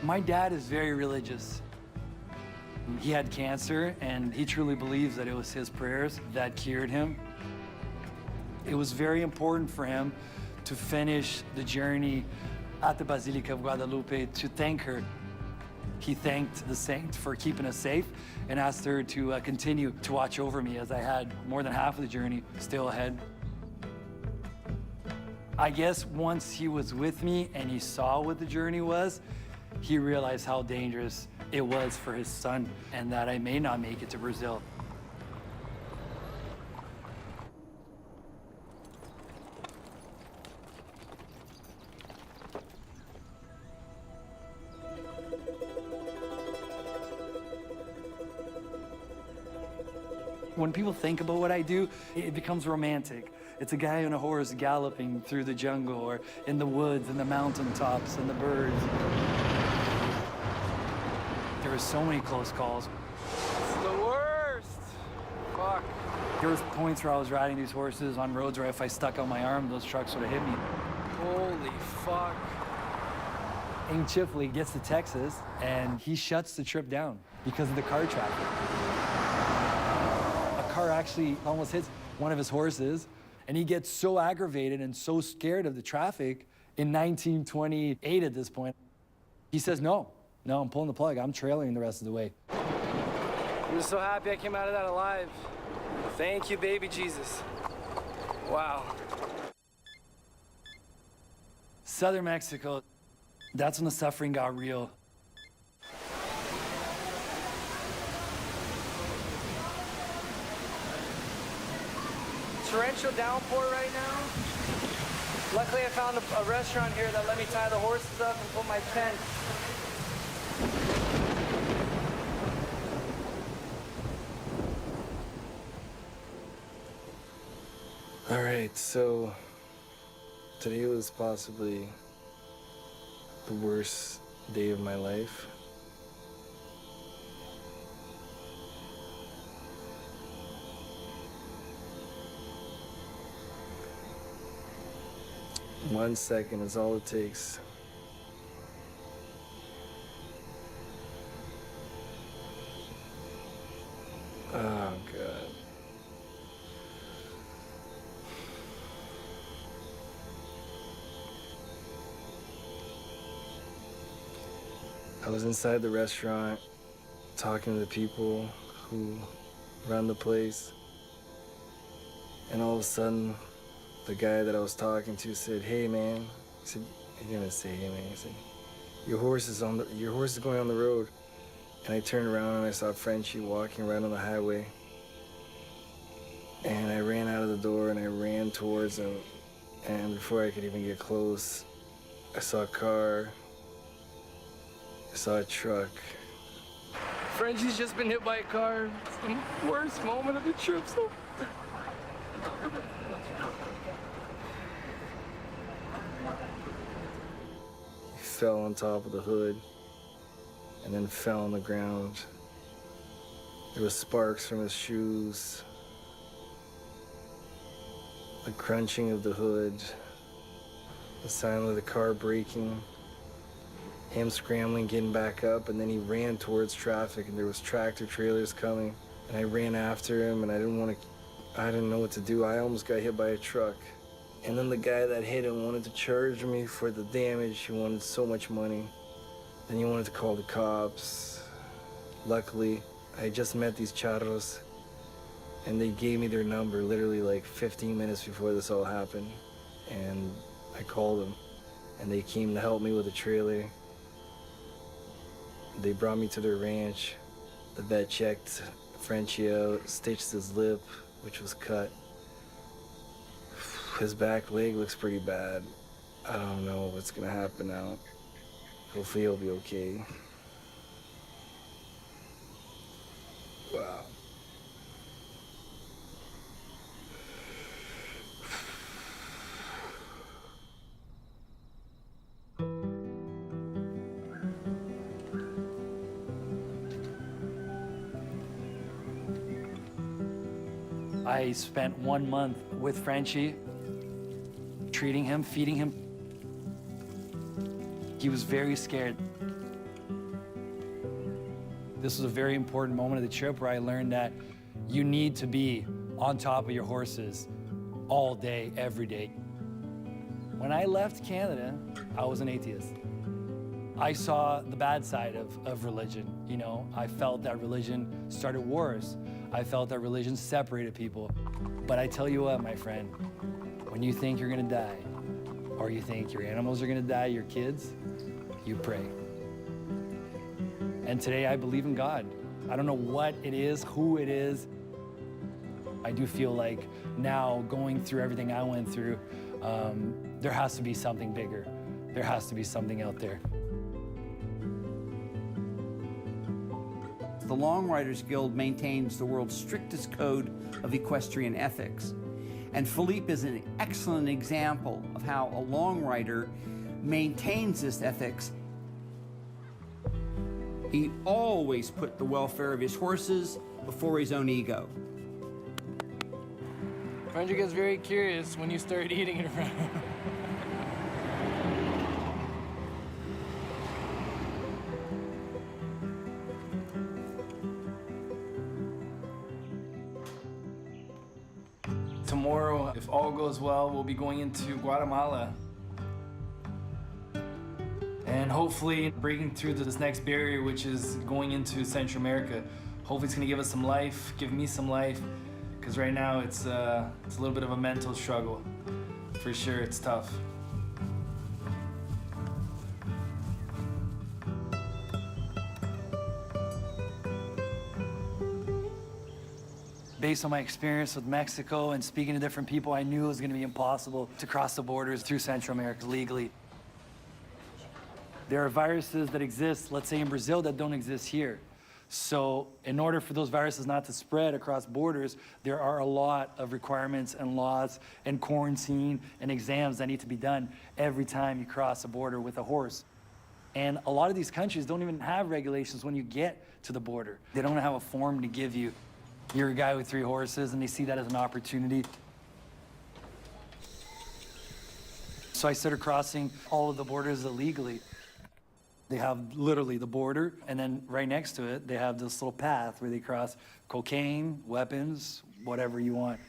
Speaker 2: My dad is very religious. He had cancer, and he truly believes that it was his prayers that cured him. It was very important for him to finish the journey at the Basilica of Guadalupe to thank her. He thanked the saint for keeping us safe and asked her to continue to watch over me as I had more than half of the journey still ahead. I guess once he was with me and he saw what the journey was, he realized how dangerous it was for his son and that I may not make it to Brazil. When people think about what I do, it becomes romantic. It's a guy on a horse galloping through the jungle or in the woods and the mountaintops and the birds. There were so many close calls.
Speaker 14: It's the worst. Fuck.
Speaker 2: There was points where I was riding these horses on roads where if I stuck out my arm, those trucks would have hit me.
Speaker 14: Holy fuck.
Speaker 2: Ing Chifley gets to Texas and he shuts the trip down because of the car traffic. A car actually almost hits one of his horses, and he gets so aggravated and so scared of the traffic in 1928 at this point. He says, no, I'm pulling the plug. I'm trailing the rest of the way.
Speaker 14: I'm just so happy I came out of that alive. Thank you, baby Jesus. Wow.
Speaker 2: Southern Mexico, that's when the suffering got real.
Speaker 14: Torrential downpour right now. Luckily, I found a restaurant here that let me tie the horses up and put my tent. All right, so today was possibly the worst day of my life. One second is all it takes. Oh, God. I was inside the restaurant talking to the people who run the place, and all of a sudden, the guy that I was talking to said, "Hey, man," he said, he didn't say, "Hey, man," he said, your horse is going on the road." And I turned around and I saw Frenchie walking right on the highway. And I ran out of the door and I ran towards him. And before I could even get close, I saw a car, I saw a truck. Frenchie's just been hit by a car. It's the worst moment of the trip so far. He fell on top of the hood and then fell on the ground. There was sparks from his shoes, the crunching of the hood, the sound of the car braking, him scrambling, getting back up, and then he ran towards traffic and there was tractor trailers coming. And I ran after him and I didn't know what to do. I almost got hit by a truck. And then the guy that hit him wanted to charge me for the damage. He wanted so much money. Then he wanted to call the cops. Luckily, I just met these charros and they gave me their number literally like 15 minutes before this all happened. And I called them and they came to help me with a trailer. They brought me to their ranch. The vet checked Frenchie out, stitched his lip, which was cut. His back leg looks pretty bad. I don't know what's gonna happen now. Hopefully he'll be okay. Wow.
Speaker 2: I spent 1 month with Frenchie, treating him, feeding him. He was very scared. This was a very important moment of the trip where I learned that you need to be on top of your horses all day, every day. When I left Canada, I was an atheist. I saw the bad side of religion, you know. I felt that religion started wars. I felt that religion separated people. But I tell you what, my friend, when you think you're gonna die, or you think your animals are gonna die, your kids, you pray. And today I believe in God. I don't know what it is, who it is. I do feel like now going through everything I went through, there has to be something bigger. There has to be something out there.
Speaker 3: The Long Riders Guild maintains the world's strictest code of equestrian ethics. And Philippe is an excellent example of how a long rider maintains this ethics. He always put the welfare of his horses before his own ego.
Speaker 14: Frederick gets very curious when you start eating in front of him. Tomorrow, if all goes well, we'll be going into Guatemala. And hopefully breaking through to this next barrier, which is going into Central America. Hopefully it's gonna give us some life, give me some life, because right now it's a little bit of a mental struggle. For sure, it's tough.
Speaker 2: Based on my experience with Mexico and speaking to different people, I knew it was going to be impossible to cross the borders through Central America legally. There are viruses that exist, let's say in Brazil, that don't exist here. So in order for those viruses not to spread across borders, there are a lot of requirements and laws and quarantine and exams that need to be done every time you cross a border with a horse. And a lot of these countries don't even have regulations when you get to the border. They don't have a form to give you. You're a guy with 3 horses, and they see that as an opportunity. So I started crossing all of the borders illegally. They have literally the border, and then right next to it, they have this little path where they cross cocaine, weapons, whatever you want.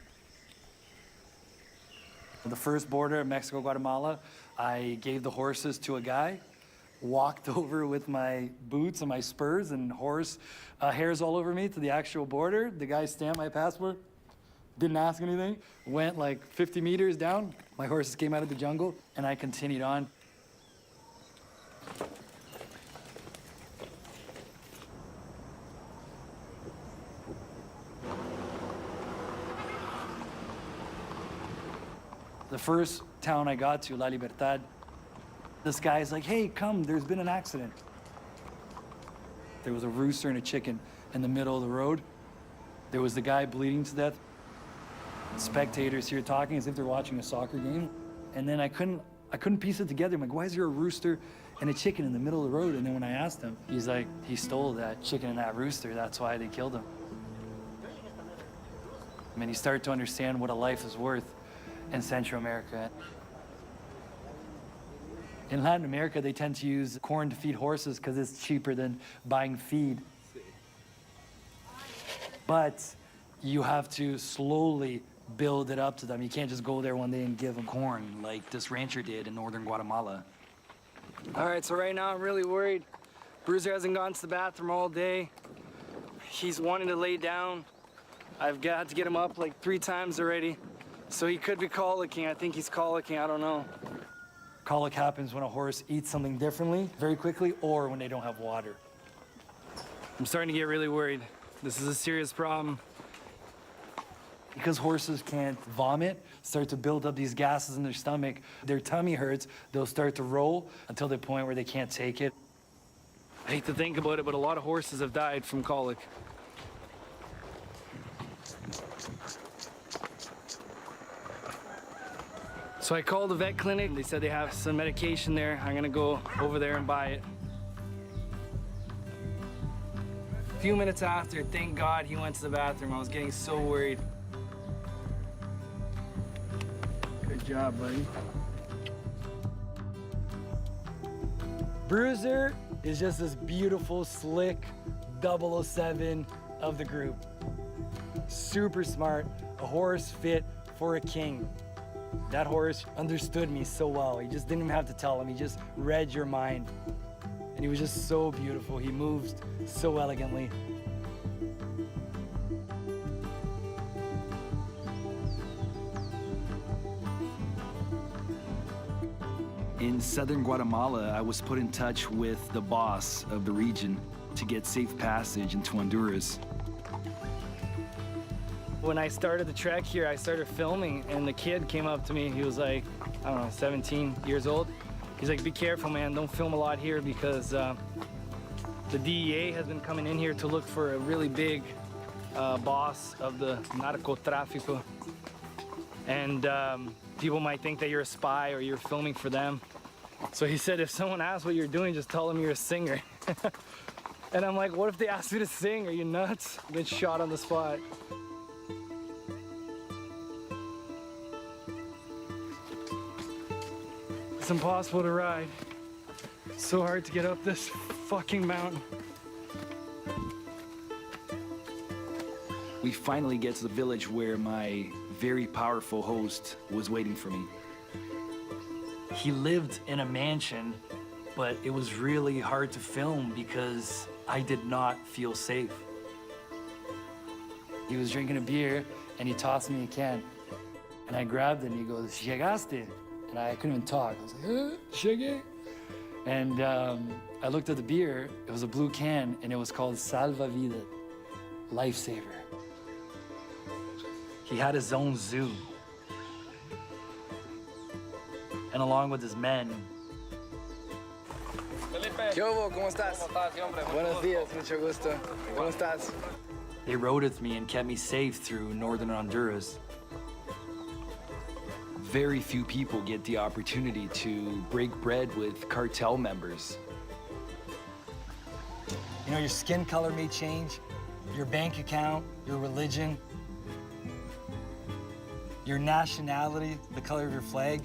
Speaker 2: The first border of Mexico, Guatemala, I gave the horses to a guy, walked over with my boots and my spurs and horse hairs all over me to the actual border. The guy stamped my passport, didn't ask anything, went like 50 meters down. My horses came out of the jungle, and I continued on. The first town I got to, La Libertad, this guy's like, hey, come, there's been an accident. There was a rooster and a chicken in the middle of the road. There was the guy bleeding to death. Spectators here talking as if they're watching a soccer game. And then I couldn't piece it together. I'm like, why is there a rooster and a chicken in the middle of the road? And then when I asked him, he's like, he stole that chicken and that rooster. That's why they killed him. I mean, you start to understand what a life is worth in Central America. In Latin America, they tend to use corn to feed horses because it's cheaper than buying feed. But you have to slowly build it up to them. You can't just go there one day and give them corn like this rancher did in northern Guatemala.
Speaker 14: All right, so right now I'm really worried. Bruiser hasn't gone to the bathroom all day. He's wanting to lay down. I've got to get him up like 3 times already. So he could be colicking. I think he's colicking, I don't know.
Speaker 2: Colic happens when a horse eats something differently, very quickly, or when they don't have water.
Speaker 14: I'm starting to get really worried. This is a serious problem.
Speaker 2: Because horses can't vomit, start to build up these gases in their stomach, their tummy hurts, they'll start to roll until the point where they can't take it.
Speaker 14: I hate to think about it, but a lot of horses have died from colic. So I called the vet clinic. They said they have some medication there. I'm gonna go over there and buy it. A few minutes after, thank God he went to the bathroom. I was getting so worried. Good job, buddy.
Speaker 2: Bruiser is just this beautiful, slick, 007 of the group. Super smart, a horse fit for a king. That horse understood me so well. He just didn't even have to tell him. He just read your mind. And he was just so beautiful. He moved so elegantly.
Speaker 1: In southern Guatemala, I was put in touch with the boss of the region to get safe passage into Honduras.
Speaker 14: When I started the trek here, I started filming, and the kid came up to me. He was like, I don't know, 17 years old. He's like, be careful, man. Don't film a lot here because the DEA has been coming in here to look for a really big boss of the narcotráfico. And people might think that you're a spy or you're filming for them. So he said, if someone asks what you're doing, just tell them you're a singer. And I'm like, what if they ask me to sing? Are you nuts? Get shot on the spot. It's impossible to ride. It's so hard to get up this fucking mountain.
Speaker 1: We finally get to the village where my very powerful host was waiting for me.
Speaker 2: He lived in a mansion, but it was really hard to film because I did not feel safe. He was drinking a beer and he tossed me a can. And I grabbed it and he goes, "Llegaste." And I couldn't even talk. I was like, "Llegué." And I looked at the beer, it was a blue can and it was called Salva Vida, lifesaver. He had his own zoo. And along with his men.
Speaker 14: ¿Qué hubo? ¿Cómo estás? Buenos días, mucho gusto. ¿Cómo estás?
Speaker 2: They rode with me and kept me safe through northern Honduras.
Speaker 1: Very few people get the opportunity to break bread with cartel members.
Speaker 2: You know, your skin color may change, your bank account, your religion, your nationality, the color of your flag.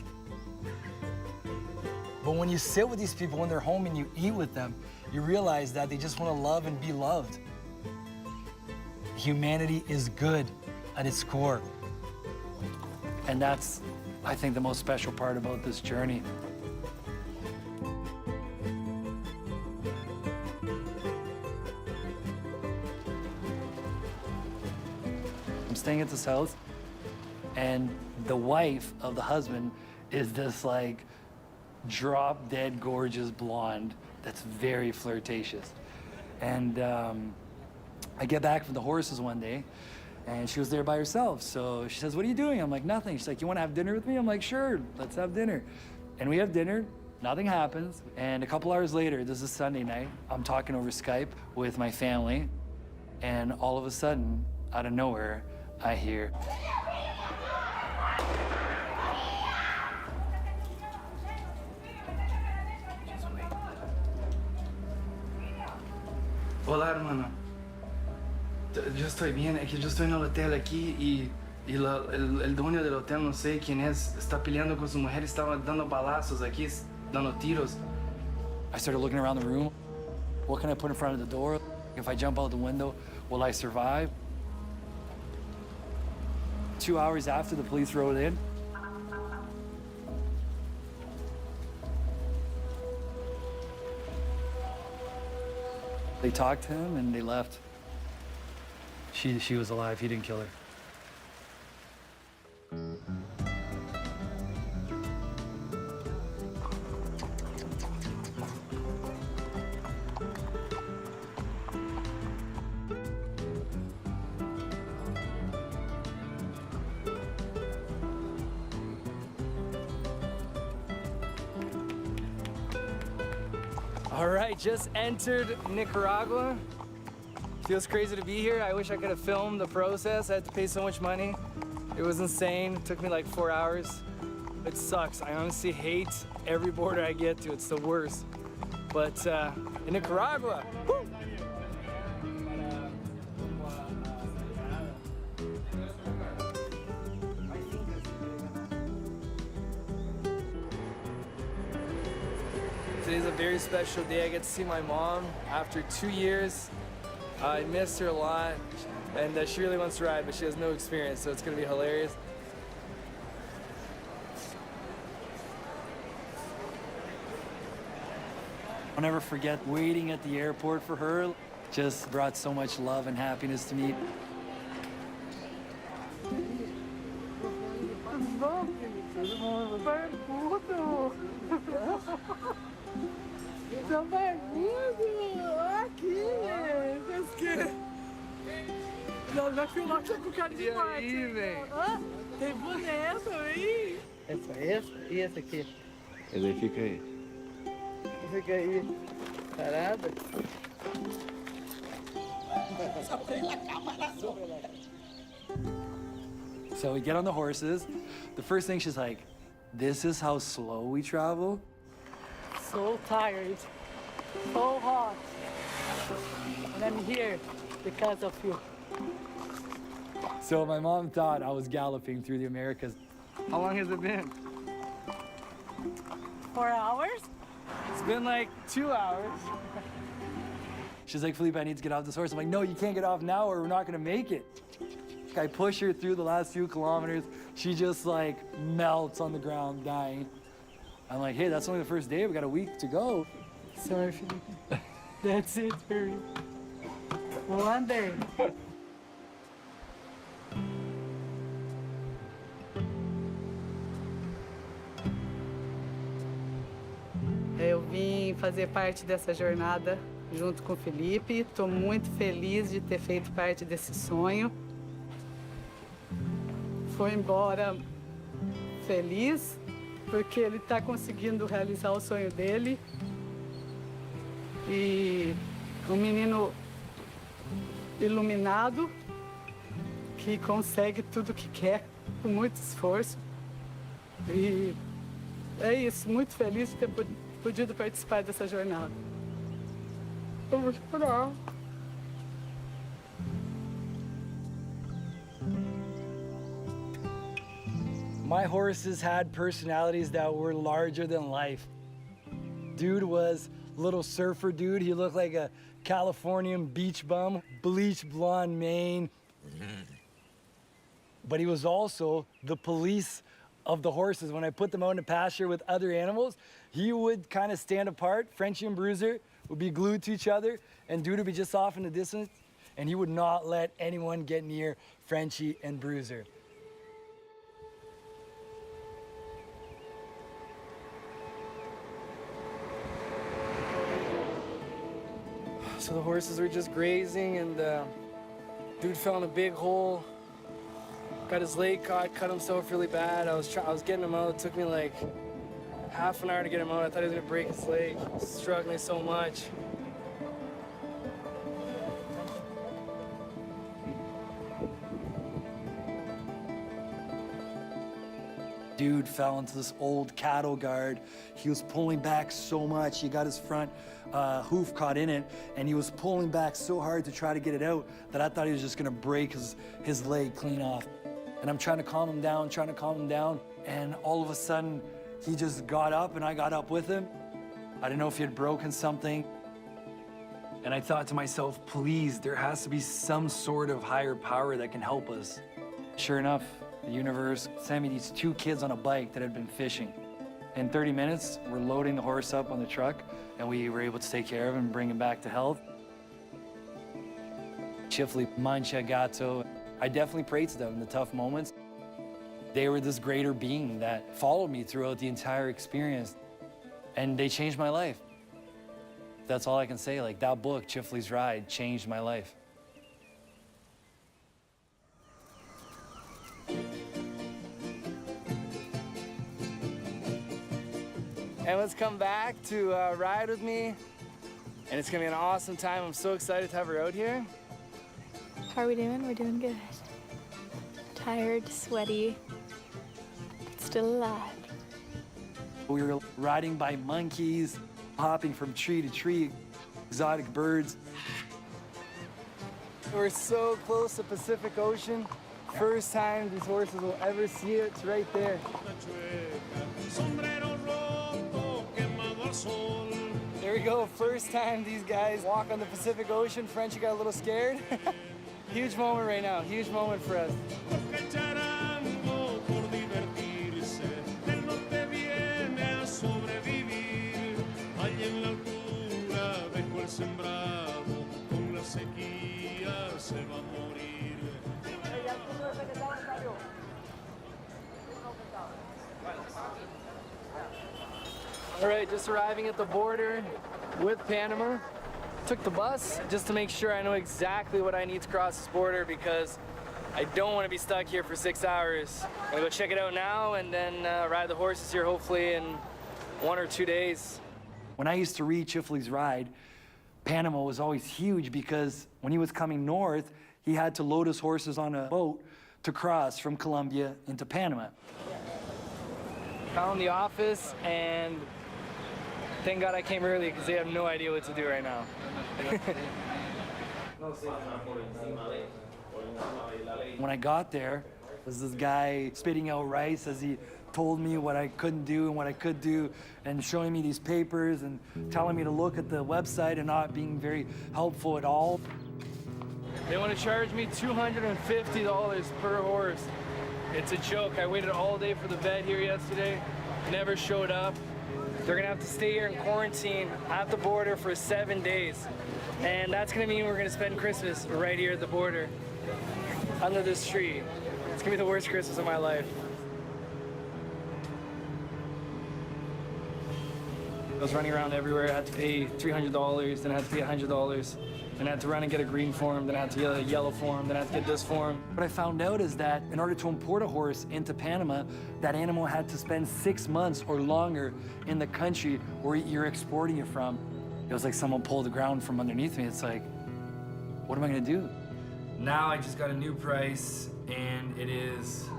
Speaker 2: But when you sit with these people in their home and you eat with them, you realize that they just want to love and be loved. Humanity is good at its core. And that's, I think, the most special part about this journey. I'm staying at this house, and the wife of the husband is this like drop-dead gorgeous blonde that's very flirtatious. And I get back from the horses one day, and she was there by herself. So she says, "What are you doing?" I'm like, "Nothing." She's like, "You want to have dinner with me?" I'm like, "Sure, let's have dinner." And we have dinner, nothing happens. And a couple hours later, this is Sunday night, I'm talking over Skype with my family, and all of a sudden, out of nowhere, I hear,
Speaker 14: Hola, hermano. Yo estoy bien, es que yo estoy en el hotel aquí y el dueño del hotel, no sé quién es, está peleando con su mujer, estaba dando balazos aquí, dando tiros.
Speaker 2: I started looking around the room. What can I put in front of the door? If I jump out the window, will I survive? 2 hours after the police rode in, they talked to him and they left. She was alive. He didn't kill her. All right, just entered Nicaragua. Feels crazy to be here. I wish I could have filmed the process. I had to pay so much money. It was insane. It took me like 4 hours. It sucks. I honestly hate every border I get to. It's the worst. But in Nicaragua, woo! Today's a very special day. I get to see my mom after 2 years.
Speaker 14: I missed her a lot, and she really wants to ride, but she has no experience, so it's gonna be hilarious.
Speaker 2: I'll never forget waiting at the airport for her. Just brought so much love and happiness to me.
Speaker 4: Não, vai filmar que tá com cara de
Speaker 21: E aí, velho?
Speaker 4: Tem boneco aí?
Speaker 21: Essa e essa aqui.
Speaker 9: Esse aí fica aí.
Speaker 21: Fica aí. Parada.
Speaker 2: So we get on the horses. The first thing she's like, this is how slow we travel?
Speaker 4: So tired. So hot. And I'm here because of you.
Speaker 2: So my mom thought I was galloping through the Americas.
Speaker 14: How long has it been?
Speaker 4: 4 hours?
Speaker 14: It's been like 2 hours.
Speaker 2: She's like, Felipe, I need to get off this horse. I'm like, no, you can't get off now or we're not gonna make it. I push her through the last few kilometers. She just like melts on the ground, dying. I'm like, hey, that's only the first day. We got a week to go.
Speaker 4: Sorry, Felipe. That's it for you. One day. Eu vim fazer parte dessa jornada junto com o Felipe. Estou muito feliz de ter feito parte desse sonho. Foi embora feliz, porque ele está conseguindo realizar o sonho dele. E um menino iluminado, que consegue tudo o que quer, com muito esforço. E é isso, muito feliz de ter podido participar dessa jornada. Eu vou chorar.
Speaker 2: My horses had personalities that were larger than life. Dude was a little surfer dude. He looked like a Californian beach bum, bleached blonde mane. But he was also the police of the horses. When I put them out in the pasture with other animals, he would kind of stand apart. Frenchie and Bruiser would be glued to each other, and Dude would be just off in the distance, and he would not let anyone get near Frenchie and Bruiser.
Speaker 14: So the horses were just grazing, and Dude fell in a big hole. Got his leg caught, cut himself really bad. I was getting him out. It took me like half an hour to get him out. I thought he was gonna break his leg. Struggling so much.
Speaker 2: Dude fell into this old cattle guard. He was pulling back so much. He got his front hoof caught in it, and he was pulling back so hard to try to get it out that I thought he was just gonna break his leg clean off. And I'm trying to calm him down, and all of a sudden, he just got up, and I got up with him. I didn't know if he had broken something. And I thought to myself, please, there has to be some sort of higher power that can help us. Sure enough, the universe sent me these 2 kids on a bike that had been fishing. In 30 minutes, we're loading the horse up on the truck, and we were able to take care of him and bring him back to health. Chifley, Mancha, Gato, I definitely prayed to them in the tough moments. They were this greater being that followed me throughout the entire experience, and they changed my life. That's all I can say. Like, that book, Chifley's Ride, changed my life.
Speaker 14: Emma's come back to ride with me, and it's gonna be an awesome time. I'm so excited to have her out here.
Speaker 7: How are we doing? We're doing good. Tired, sweaty, but still alive.
Speaker 2: We were riding by monkeys, hopping from tree to tree, exotic birds.
Speaker 14: We're so close to Pacific Ocean. First time these horses will ever see it. It's right there. There we go, first time these guys walk on the Pacific Ocean. Frenchie got a little scared. Huge moment right now, huge moment for us. All right, just arriving at the border with Panama. Took the bus just to make sure I know exactly what I need to cross this border because I don't want to be stuck here for 6 hours. I'm gonna go check it out now and then ride the horses here hopefully in 1 or 2 days.
Speaker 2: When I used to read Chifley's Ride, Panama was always huge because when he was coming north, he had to load his horses on a boat to cross from Colombia into Panama.
Speaker 14: Found the office and thank God I came early because they have no idea what to do right now.
Speaker 2: When I got there, there was this guy spitting out rice as he told me what I couldn't do and what I could do and showing me these papers and telling me to look at the website and not being very helpful at all.
Speaker 14: They want to charge me $250 per horse. It's a joke. I waited all day for the vet here yesterday, never showed up. They're gonna have to stay here in quarantine at the border for 7 days. And that's gonna mean we're gonna spend Christmas right here at the border, under this tree. It's gonna be the worst Christmas of my life. I was running around everywhere. I had to pay $300, then I had to pay $100. Then I had to run and get a green form, then I had to get a yellow form, then I had to get this form.
Speaker 2: What I found out is that in order to import a horse into Panama, that animal had to spend 6 months or longer in the country where you're exporting it from. It was like someone pulled the ground from underneath me. It's like, what am I gonna do?
Speaker 14: Now I just got a new price and it is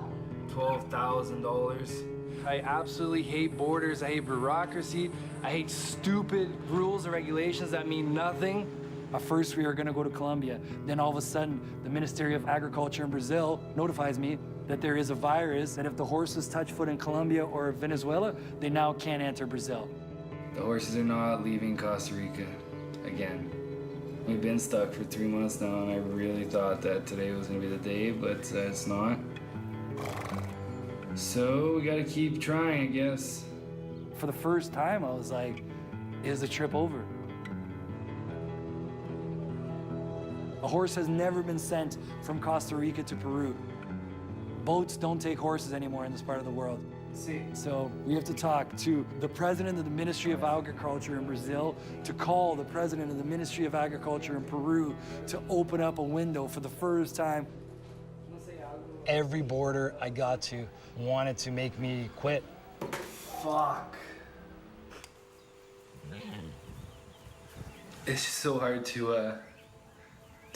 Speaker 14: $12,000. I absolutely hate borders, I hate bureaucracy, I hate stupid rules and regulations that mean nothing.
Speaker 2: At first we were gonna go to Colombia. Then all of a sudden, the Ministry of Agriculture in Brazil notifies me that there is a virus, that if the horses touch foot in Colombia or Venezuela, they now can't enter Brazil.
Speaker 14: The horses are not leaving Costa Rica again. We've been stuck for 3 months now, and I really thought that today was gonna be the day, but it's not. So we gotta keep trying, I guess.
Speaker 2: For the first time, I was like, is the trip over? A horse has never been sent from Costa Rica to Peru. Boats don't take horses anymore in this part of the world. So we have to talk to the president of the Ministry of Agriculture in Brazil, to call the president of the Ministry of Agriculture in Peru to open up a window for the first time. Every border I got to wanted to make me quit.
Speaker 14: Fuck. It's just so hard to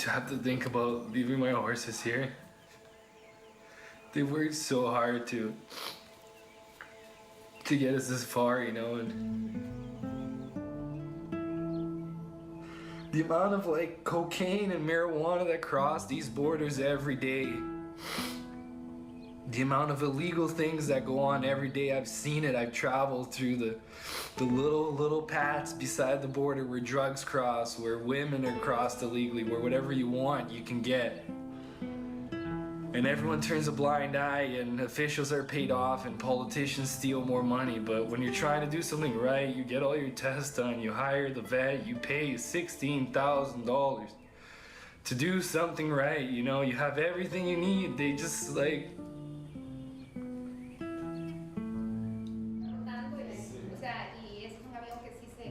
Speaker 14: have to think about leaving my horses here. They worked so hard to get us this far, you know, and the amount of like cocaine and marijuana that cross these borders every day. The amount of illegal things that go on every day, I've seen it. I've traveled through the little paths beside the border where drugs cross, where women are crossed illegally, where whatever you want, you can get. And everyone turns a blind eye and officials are paid off and politicians steal more money. But when you're trying to do something right, you get all your tests done, you hire the vet, you pay $16,000 to do something right, you know, you have everything you need. They just like,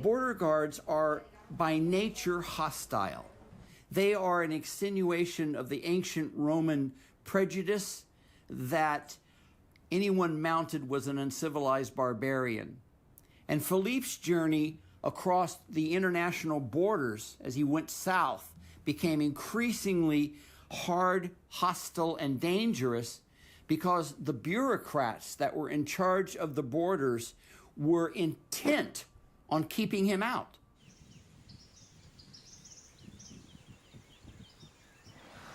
Speaker 3: Border guards are by nature hostile. They are an extenuation of the ancient Roman prejudice that anyone mounted was an uncivilized barbarian. And Philippe's journey across the international borders as he went south became increasingly hard, hostile, and dangerous because the bureaucrats that were in charge of the borders were intent on keeping him out.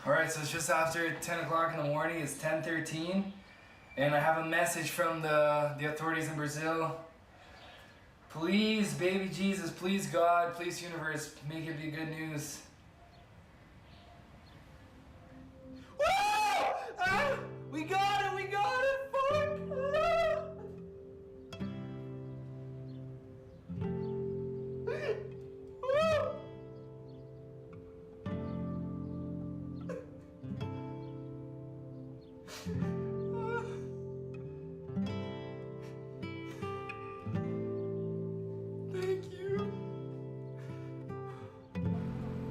Speaker 14: all right, so it's just after 10 o'clock in the morning, it's 10:13, and I have a message from the authorities in Brazil. Please, baby Jesus, please God, please universe, make it be good news. Woo! Ah! We got it, fuck! Ah! Woo!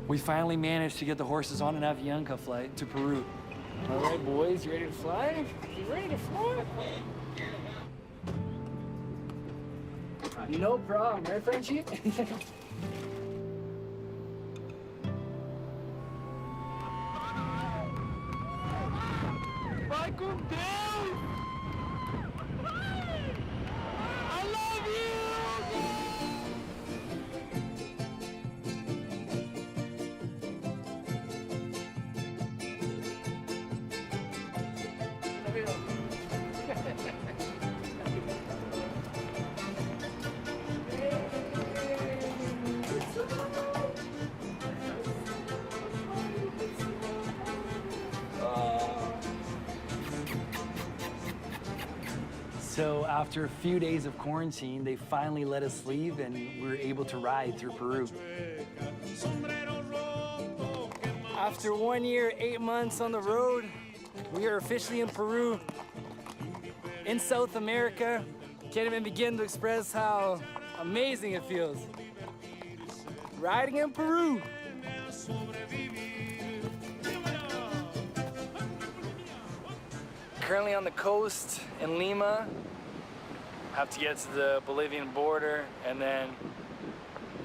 Speaker 14: We finally managed to get the horses on an Avianca flight to Peru. All right, boys, you ready to fly? You ready to fly? No problem, right, Frenchie? Vai com Deus! I love you!
Speaker 2: So after a few days of quarantine, they finally let us leave and we were able to ride through Peru.
Speaker 14: After 1 year, 8 months on the road, we are officially in Peru, in South America. Can't even begin to express how amazing it feels. Riding in Peru. Currently on the coast in Lima. Have to get to the Bolivian border and then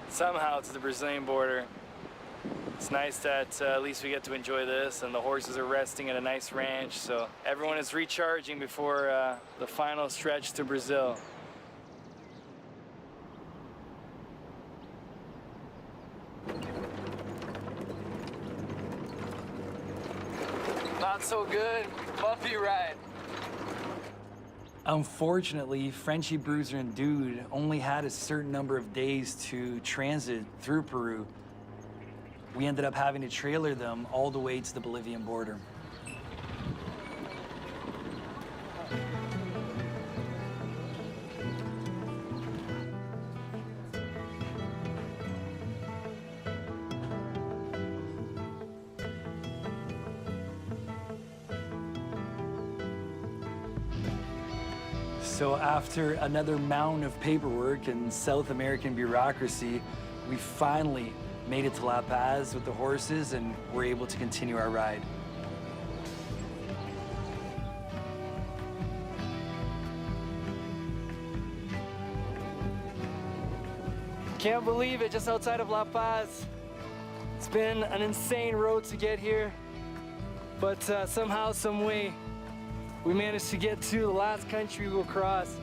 Speaker 14: somehow to the Brazilian border. It's nice that at least we get to enjoy this, and the horses are resting at a nice ranch, so everyone is recharging before the final stretch to Brazil. Not so good, bumpy ride.
Speaker 2: Unfortunately, Frenchie, Bruiser, and Dude only had a certain number of days to transit through Peru. We ended up having to trailer them all the way to the Bolivian border. So after another mountain of paperwork and South American bureaucracy, we finally made it to La Paz with the horses and were able to continue our ride.
Speaker 14: Can't believe it, just outside of La Paz. It's been an insane road to get here, but somehow, some way, we managed to get to the last country we'll cross.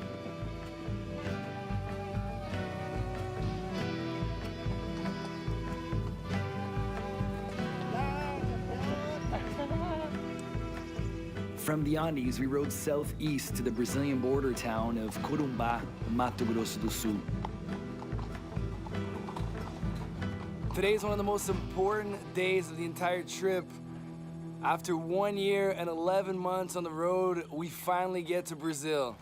Speaker 1: From the Andes, we rode southeast to the Brazilian border town of Corumbá, Mato Grosso do Sul.
Speaker 14: Today is one of the most important days of the entire trip. After 1 year and 11 months on the road, we finally get to Brazil.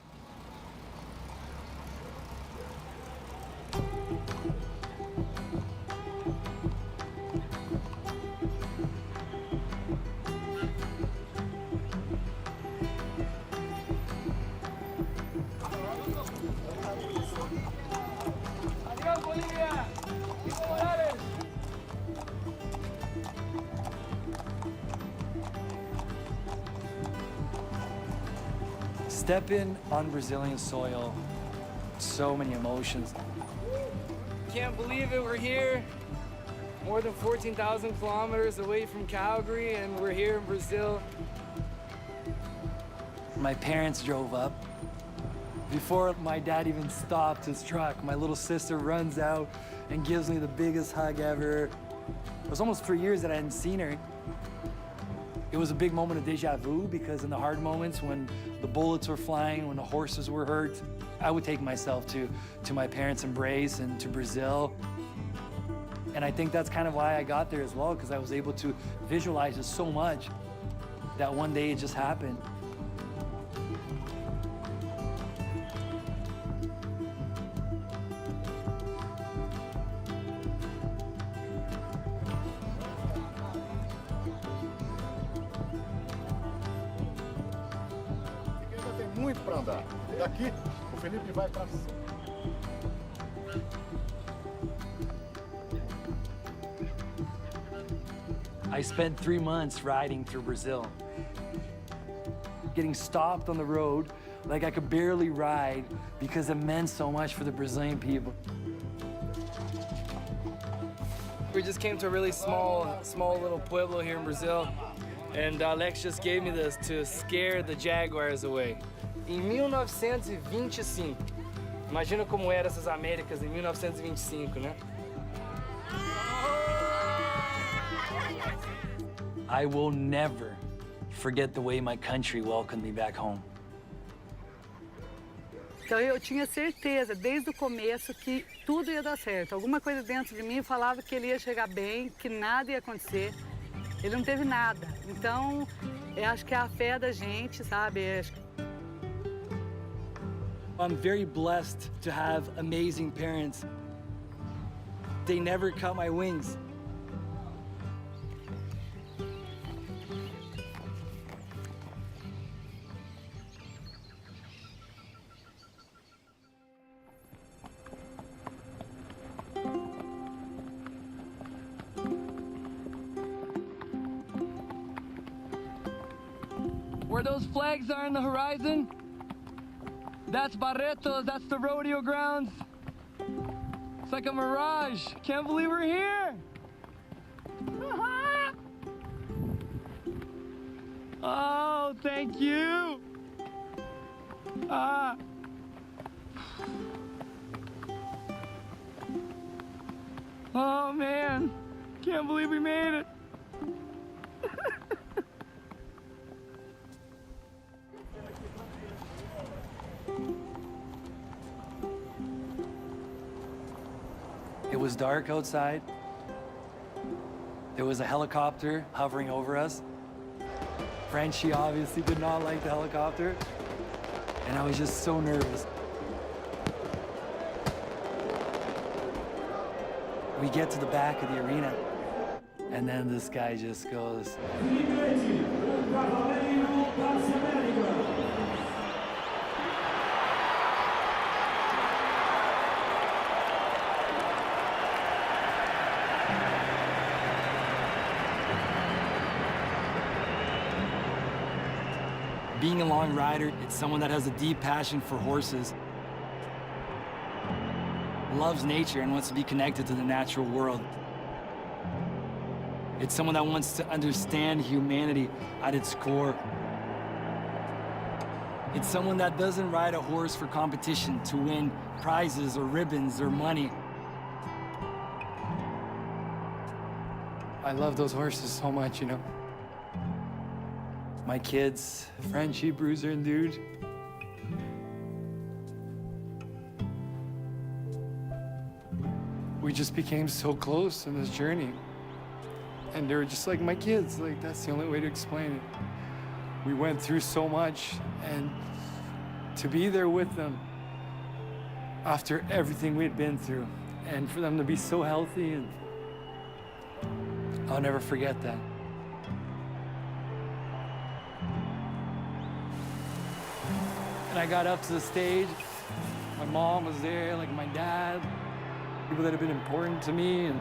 Speaker 14: Adiós, Bolivia! Viva Morales!
Speaker 2: Stepping on Brazilian soil, so many emotions.
Speaker 14: Can't believe it, we're here. More than 14,000 kilometers away from Calgary, and we're here in Brazil.
Speaker 2: My parents drove up. Before my dad even stopped his truck, my little sister runs out and gives me the biggest hug ever. It was almost 3 years that I hadn't seen her. It was a big moment of deja vu because in the hard moments when the bullets were flying, when the horses were hurt, I would take myself to my parents' embrace and to Brazil. And I think that's kind of why I got there as well, because I was able to visualize it so much that one day it just happened.
Speaker 12: Ainda tem muito para andar. Daqui, o Felipe vai para
Speaker 2: I spent 3 months riding through Brazil, getting stopped on the road like I could barely ride because it meant so much for the Brazilian people.
Speaker 14: We just came to a really small little pueblo here in Brazil, and Alex just gave me this to scare the jaguars away. Em 1925, imagina como eram essas Américas em 1925, né?
Speaker 2: I will never forget the way my country welcomed me back home.
Speaker 4: Então eu tinha certeza, desde o começo, que tudo ia dar certo. Alguma coisa dentro de mim falava que ele ia chegar bem, que nada ia acontecer. Ele não teve nada. Então, eu acho que é a fé da gente, sabe?
Speaker 2: I'm very blessed to have amazing parents. They never cut my wings.
Speaker 14: Where those flags are in the horizon, that's Barretos, that's the rodeo grounds. It's like a mirage. Can't believe we're here. Oh, thank you. Oh man, can't believe we made it.
Speaker 2: It was dark outside. There was a helicopter hovering over us. Frenchie obviously did not like the helicopter, and I was just so nervous. We get to the back of the arena, and then this guy just goes, being a long rider, it's someone that has a deep passion for horses, loves nature and wants to be connected to the natural world. It's someone that wants to understand humanity at its core. It's someone that doesn't ride a horse for competition to win prizes or ribbons or money.
Speaker 14: I love those horses so much, you know.
Speaker 2: My kids, Frenchie, Bruiser, and Dude.
Speaker 14: We just became so close in this journey. And they were just like my kids. Like, that's the only way to explain it. We went through so much, and to be there with them after everything we had been through, and for them to be so healthy, and I'll never forget that.
Speaker 2: And I got up to the stage. My mom was there, like my dad, people that have been important to me, and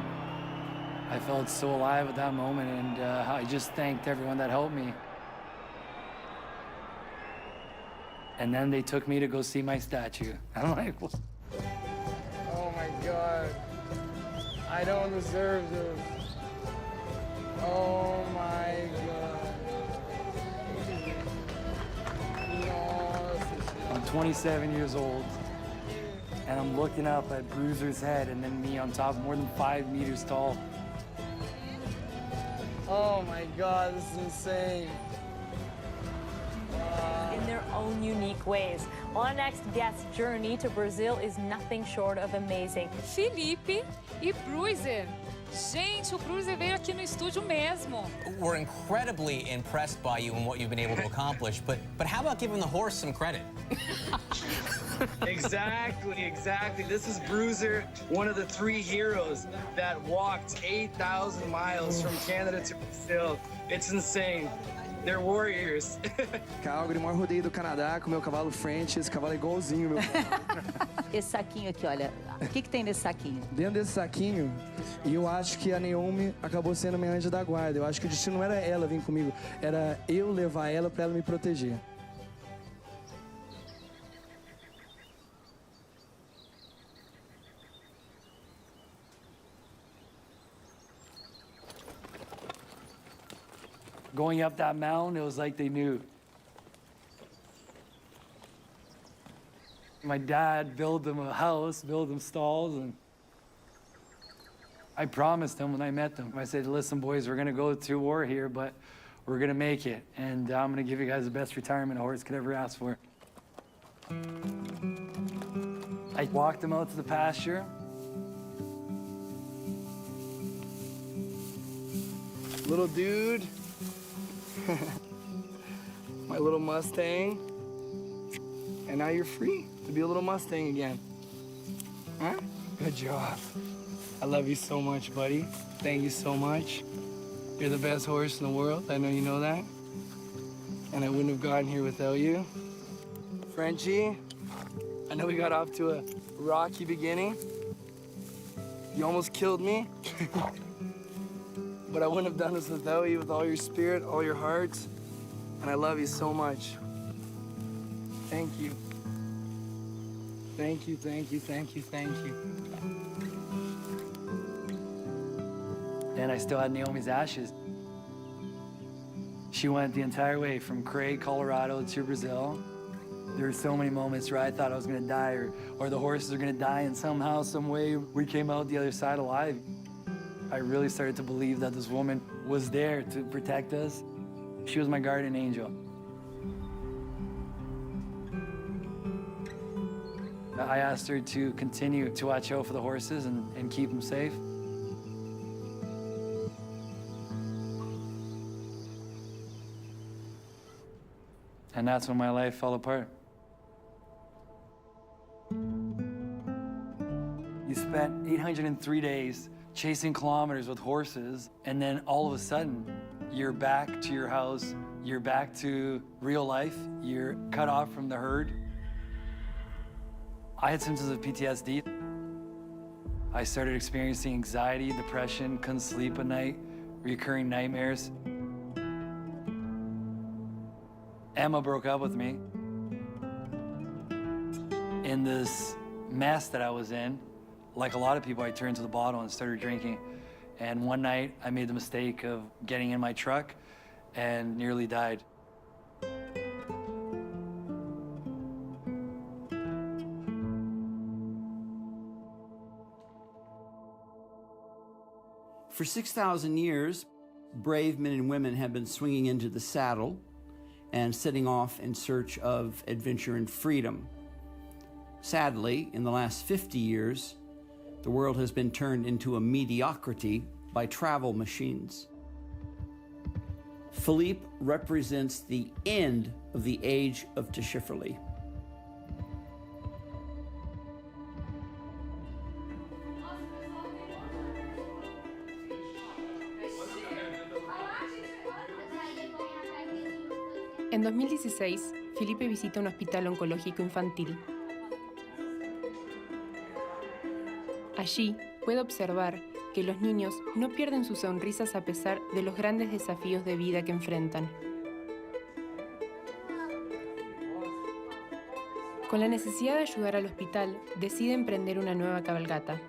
Speaker 2: I felt so alive at that moment, and I just thanked everyone that helped me. And then they took me to go see my statue. I'm like, what?
Speaker 14: Oh my God. I don't deserve this. Oh my God.
Speaker 2: I'm 27 years old, and I'm looking up at Bruiser's head and then me on top, more than 5 meters tall.
Speaker 14: Oh my God, this is insane.
Speaker 13: In their own unique ways,
Speaker 8: Our next guest's journey to Brazil is nothing short of amazing.
Speaker 13: Felipe e Bruiser. Gente, o Bruiser veio aqui no estúdio mesmo.
Speaker 23: We're incredibly impressed by you and what you've been able to accomplish, but how about giving the horse some credit?
Speaker 24: Exactly. This is Bruiser, one of the 3 heroes that walked 8,000 miles from Canada to Brazil. It's insane. They're warriors.
Speaker 25: Calgary, o maior rodeio do Canadá, com meu cavalo French. Esse cavalo é igualzinho, meu.
Speaker 26: Esse saquinho aqui, olha, o que tem nesse saquinho?
Speaker 25: Dentro desse saquinho, e eu acho que a Naomi acabou sendo minha anja da guarda. Eu acho que o destino não era ela vir comigo, era eu levar ela para ela me proteger.
Speaker 2: Going up that mountain, it was like they knew. My dad built them a house, built them stalls, and I promised them when I met them. I said, listen, boys, we're gonna go to war here, but we're gonna make it. And I'm gonna give you guys the best retirement a horse could ever ask for. I walked them out to the pasture.
Speaker 14: Little dude. My little Mustang. And now you're free to be a little Mustang again. Huh? Good job. I love you so much, buddy. Thank you so much. You're the best horse in the world. I know you know that. And I wouldn't have gotten here without you. Frenchie, I know we got off to a rocky beginning. You almost killed me. But I wouldn't have done this without you, with all your spirit, all your heart. And I love you so much. Thank you. Thank you, thank you, thank you, thank you.
Speaker 2: And I still had Naomi's ashes. She went the entire way from Craig, Colorado to Brazil. There were so many moments where I thought I was gonna die or the horses are gonna die, and somehow, some way, we came out the other side alive. I really started to believe that this woman was there to protect us. She was my guardian angel. I asked her to continue to watch out for the horses and keep them safe. And that's when my life fell apart. You spent 803 days chasing kilometers with horses, and then all of a sudden, you're back to your house, you're back to real life, you're cut off from the herd. I had symptoms of PTSD. I started experiencing anxiety, depression, couldn't sleep at night, recurring nightmares. Emma broke up with me. In this mess that I was in, like a lot of people, I turned to the bottle and started drinking. And one night, I made the mistake of getting in my truck and nearly died.
Speaker 3: For 6,000 years, brave men and women have been swinging into the saddle and setting off in search of adventure and freedom. Sadly, in the last 50 years, the world has been turned into a mediocrity by travel machines. Philippe represents the end of the age of Tschifferle.
Speaker 27: En 2016, Felipe visita un hospital oncológico infantil. Allí puede observar que los niños no pierden sus sonrisas a pesar de los grandes desafíos de vida que enfrentan. Con la necesidad de ayudar al hospital, decide emprender una nueva cabalgata.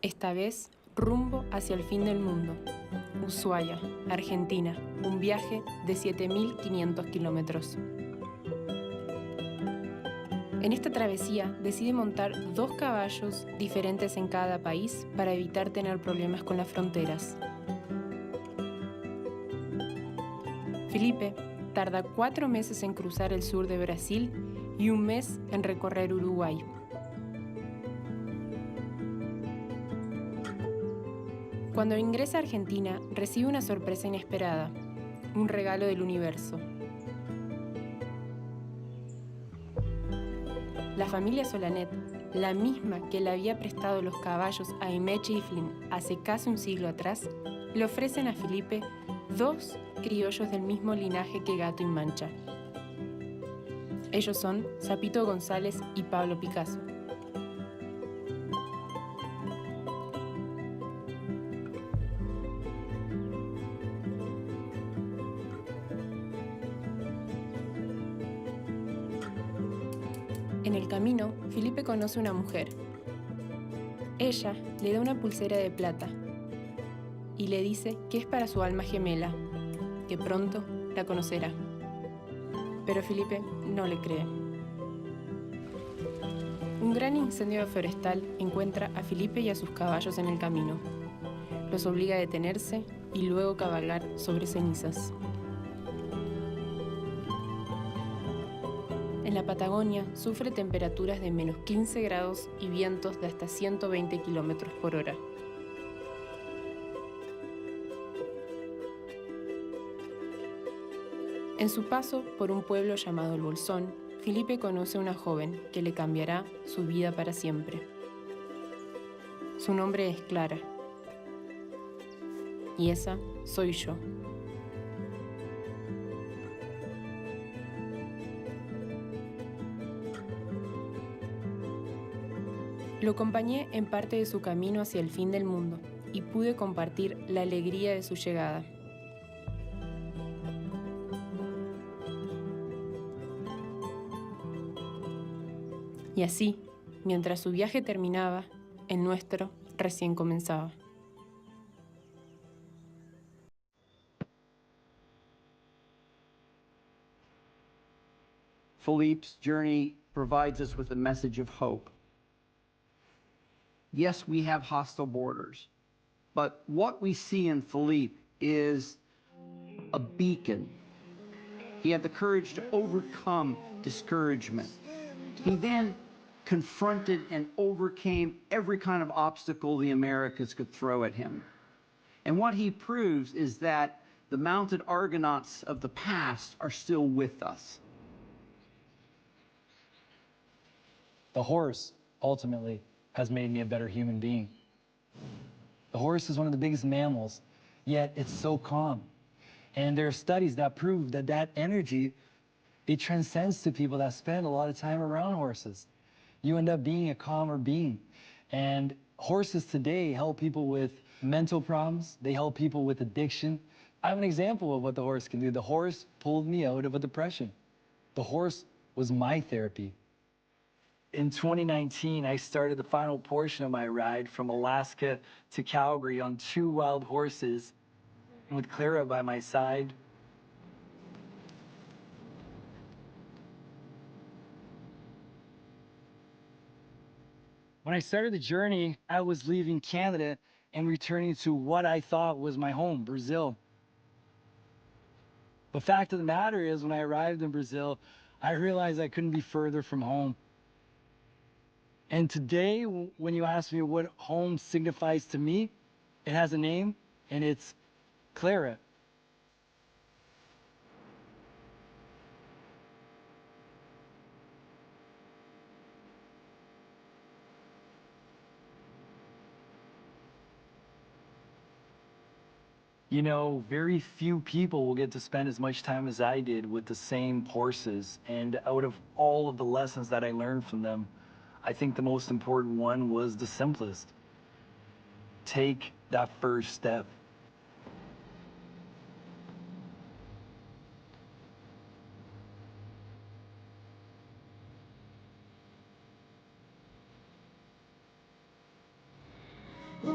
Speaker 27: Esta vez, rumbo hacia el fin del mundo. Ushuaia, Argentina, un viaje de 7.500 kilómetros. En esta travesía decide montar 2 caballos diferentes en cada país para evitar tener problemas con las fronteras. Felipe tarda 4 meses en cruzar el sur de Brasil y 1 mes en recorrer Uruguay. Cuando ingresa a Argentina, recibe una sorpresa inesperada, un regalo del universo. La familia Solanet, la misma que le había prestado los caballos a Aimé Chiflin hace casi un siglo atrás, le ofrecen a Felipe 2 criollos del mismo linaje que Gato y Mancha. Ellos son Sapito González y Pablo Picasso. En el camino, Felipe conoce a una mujer. Ella le da una pulsera de plata y le dice que es para su alma gemela, que pronto la conocerá. Pero Felipe no le cree. Un gran incendio forestal encuentra a Felipe y a sus caballos en el camino. Los obliga a detenerse y luego cabalgar sobre cenizas. En la Patagonia sufre temperaturas de menos 15 grados y vientos de hasta 120 kilómetros por hora. En su paso por un pueblo llamado El Bolsón, Felipe conoce a una joven que le cambiará su vida para siempre. Su nombre es Clara. Y esa soy yo. Lo acompañé en parte de su camino hacia el fin del mundo y pude compartir la alegría de su llegada. Y así, mientras su viaje terminaba, el nuestro recién comenzaba.
Speaker 3: Philippe's journey provides us with a message of hope. Yes, we have hostile borders, but what we see in Philippe is a beacon. He had the courage to overcome discouragement. He then confronted and overcame every kind of obstacle the Americas could throw at him. And what he proves is that the mounted Argonauts of the past are still with us.
Speaker 2: The horse, ultimately, has made me a better human being. The horse is one of the biggest mammals, yet it's so calm. And there are studies that prove that that energy, it transcends to people that spend a lot of time around horses. You end up being a calmer being. And horses today help people with mental problems. They help people with addiction. I have an example of what the horse can do. The horse pulled me out of a depression. The horse was my therapy. In 2019, I started the final portion of my ride from Alaska to Calgary on 2 wild horses, with Clara by my side. When I started the journey, I was leaving Canada and returning to what I thought was my home, Brazil. The fact of the matter is, when I arrived in Brazil, I realized I couldn't be further from home. And today, when you ask me what home signifies to me, it has a name, and it's Clara. You know, very few people will get to spend as much time as I did with the same horses. And out of all of the lessons that I learned from them, I think the most important one was the simplest. Take that first step.
Speaker 10: The